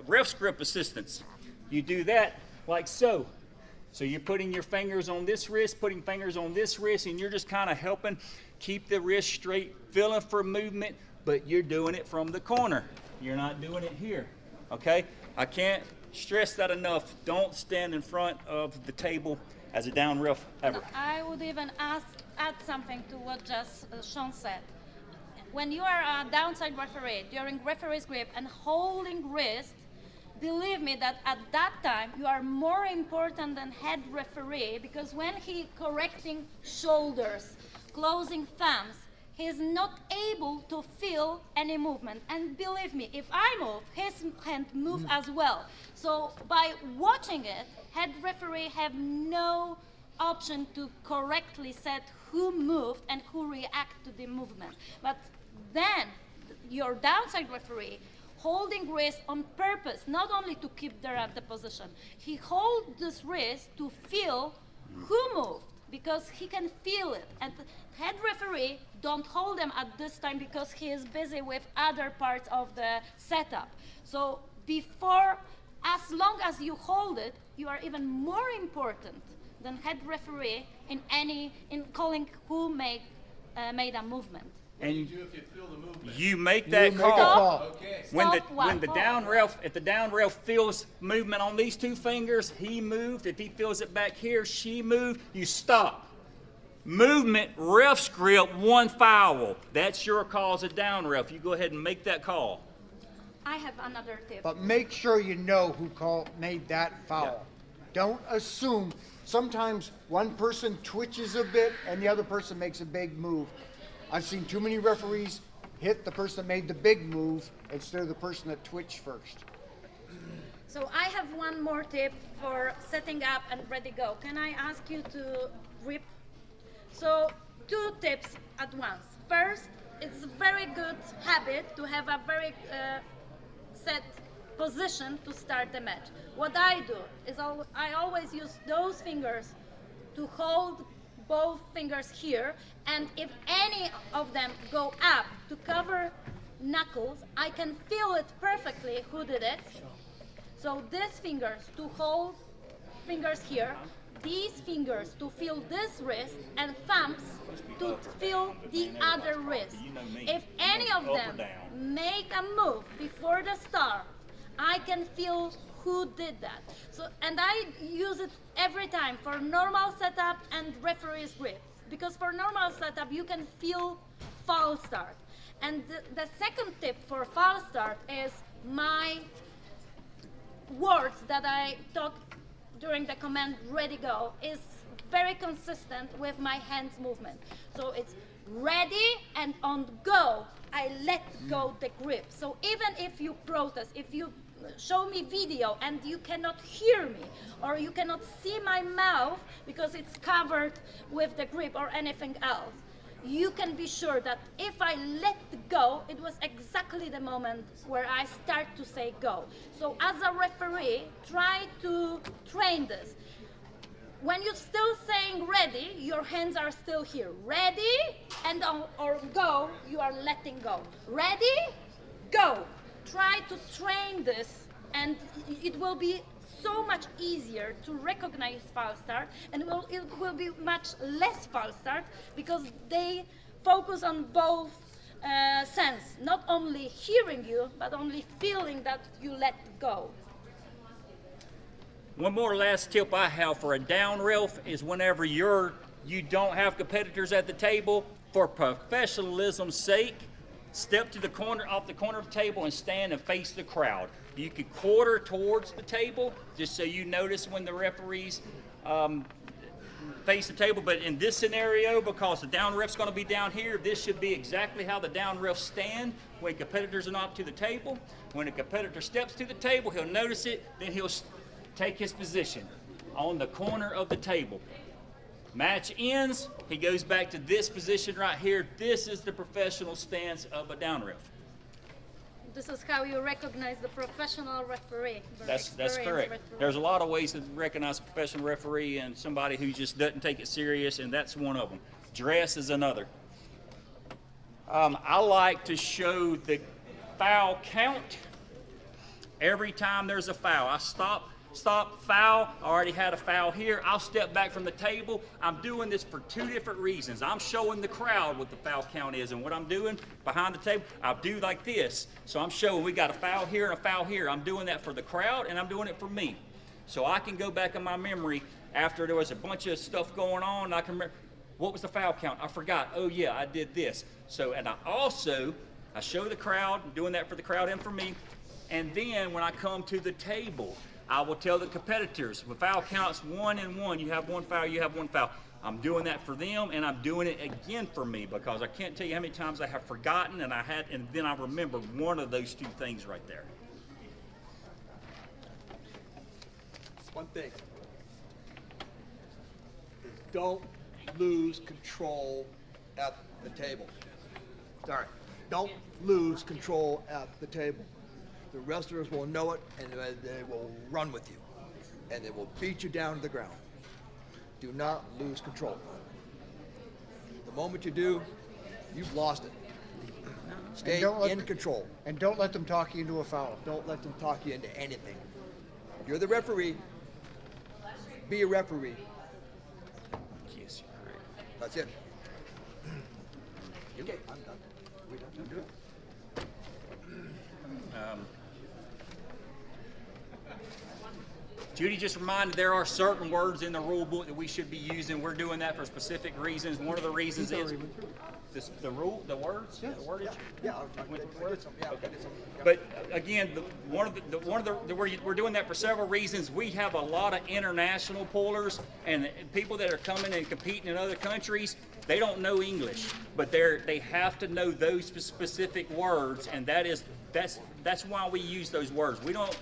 Ref's grip assistance. You do that like so. So you're putting your fingers on this wrist, putting fingers on this wrist, and you're just kind of helping keep the wrist straight, feeling for movement, but you're doing it from the corner. You're not doing it here, okay? I can't stress that enough. Don't stand in front of the table as a down ref ever. I would even add something to what just Sean said. When you are a downside referee, during referee's grip and holding wrist, believe me that at that time you are more important than head referee, because when he correcting shoulders, closing thumbs, he's not able to feel any movement. And believe me, if I move, his hand move as well. So by watching it, head referee have no option to correctly set who moved and who reacted to the movement. But then your downside referee holding wrist on purpose, not only to keep them at the position, he holds this wrist to feel who moved, because he can feel it. And the head referee don't hold them at this time because he is busy with other parts of the setup. So before, as long as you hold it, you are even more important than head referee in calling who made a movement. And do if you feel the movement? you make that You make a call. call. Okay. When the Stop one ball. down ref, if the down ref feels movement on these two fingers, he moved. If he feels it back here, she moved. You stop. Movement, ref's grip, 1 foul. That's your call as a down ref. You go ahead and make that call. I have another tip. But make sure you know who made that foul. Don't assume. Sometimes one person twitches a bit and the other person makes a big move. I've seen too many referees hit the person that made the big move instead of the person that twitched first. So I have one more tip for setting up and ready go. Can I ask you to rip? So 2 tips at once. First, it's a very good habit to have a very set position to start the match. What I do is I always use those fingers to hold both fingers here, and if any of them go up to cover knuckles, I can feel it perfectly who did it. So these fingers to hold fingers here, these fingers to feel this wrist, and thumbs to feel the other wrist. If any of them make a move before the start, I can feel who did that. So, and I use it every time for normal setup and referee's grip. Because for normal setup, you can feel false start. And the second tip for false start is my words that I talk during the command ready go is very consistent with my hands movement. So it's ready and on go, I let go the grip. So even if you protest, if you show me video and you cannot hear me or you cannot see my mouth because it's covered with the grip or anything else, you can be sure that if I let go, it was exactly the moment where I start to say go. So as a referee, try to train this. When you're still saying ready, your hands are still here. Ready, and or go, you are letting go. Ready, go. Try to train this, and it will be so much easier to recognize false start, and it will be much less false start because they focus on both sense, not only hearing you, but only feeling that you let go. One more last tip I have for a down ref is whenever you don't have competitors at the table, for professionalism's sake, step to the corner, off the corner of the table and stand and face the crowd. You could quarter towards the table just so you notice when the referees face the table. But in this scenario, because the down ref's going to be down here, this should be exactly how the down refs stand when competitors are not to the table. When a competitor steps to the table, he'll notice it, then he'll take his position on the corner of the table. Match ends, he goes back to this position right here. This is the professional stance of a down ref. This is how you recognize the professional referee. the That's experienced correct. referee. There's a lot of ways to recognize a professional referee and somebody who just doesn't take it serious, and that's one of them. Dress is another. I like to show the foul count every time there's a foul. I stop, foul. I already had a foul here. I'll step back from the table. I'm doing this for 2 different reasons. I'm showing the crowd what the foul count is, and what I'm doing behind the table, I'll do like this. So I'm showing we got a foul here and a foul here. I'm doing that for the crowd, and I'm doing it for me. So I can go back in my memory after there was a bunch of stuff going on. I can remember, what was the foul count? I forgot. Oh yeah, I did this. So, and I show the crowd, I'm doing that for the crowd and for me. And then when I come to the table, I will tell the competitors, the foul counts 1 and 1. You have 1 foul, you have 1 foul. I'm doing that for them, and I'm doing it again for me, because I can't tell you how many times I have forgotten and then I remember one of those 2 things right there. One thing. Don't lose control at the table. Sorry, don't lose control at the table. The wrestlers will know it, and they will run with you, and they will beat you down to the ground. Do not lose control. The moment you do, you've lost it. Stay in control. And don't let them talk you into a foul. Don't let them talk you into anything. You're the referee. Be a referee. Yes, you're correct. That's it. Okay, I'm done. We done? I'm good. Judy just reminded there are certain words in the rule book that we should be using. We're doing that for specific reasons. One of the reasons is the words, the wordage. Yeah, I did some. Yeah, I did some. Yeah. But again, we're doing that for several reasons. We have a lot of international pullers and people that are coming and competing in other countries. They don't know English, but they have to know those specific words, and that's why we use those words. We don't.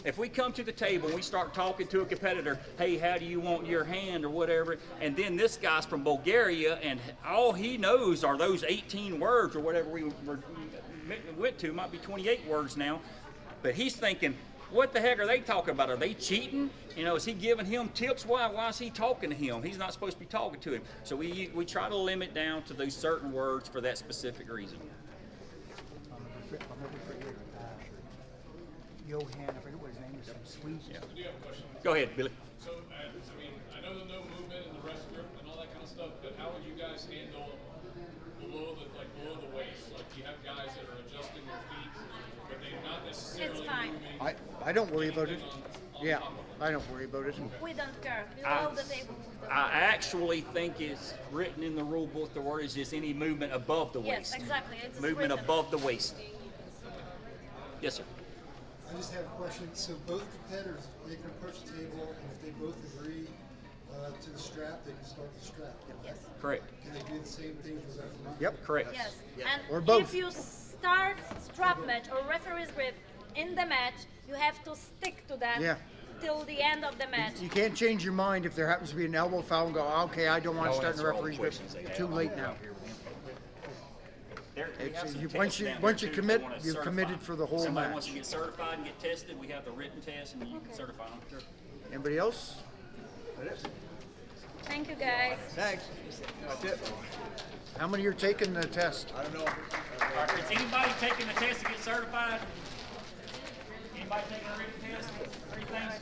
If we come to the table and we start talking to a competitor, hey, how do you want your hand or whatever, and then this guy's from Bulgaria and all he knows are those 18 words or whatever we went to, might be 28 words now, but he's thinking, what the heck are they talking about? Are they cheating? You know, is he giving him tips? Why is he talking to him? He's not supposed to be talking to him. So we try to limit down to those certain words for that specific reason. Johan, I forget what his name is, from Sweden. Yeah. I do have a question. Go ahead, Billy. So, I mean, I know the no movement and the rest grip and all that kind of stuff, but how would you guys handle below the waist? Like, you have guys that are adjusting their feet, but they're not necessarily It's fine. moving. I don't worry about it. Yeah, I don't worry about it. We don't care. Below the table. I actually think it's written in the rule book. The word is just any movement above the Yes, waist. exactly. It's Movement written. above the waist. Yes, sir. I just have a question. So both competitors, they can approach the table, and if they both agree to the strap, they can start the strap. Yes. Correct. Can they do the same thing with the referee? Yep. Correct. Yes. Or And both. if you start strap match or referee's grip in the match, you have to stick to that Yeah. till the end of the match. You can't change your mind if there happens to be an elbow foul and go, okay, I don't want to I'll start in the answer all the referee's grip. questions they have. Too late now. We It's- have some you- tests once you- down once here, you too, if commit, they wanna you're certify. committed for the whole Somebody wants match. to get certified and get tested, we have the written test and you can certify them. Anybody else? Thank you, guys. Thanks. That's it. How many are taking the test? I don't know. All right, is anybody taking the test to get certified? Anybody taking a written test? Three things?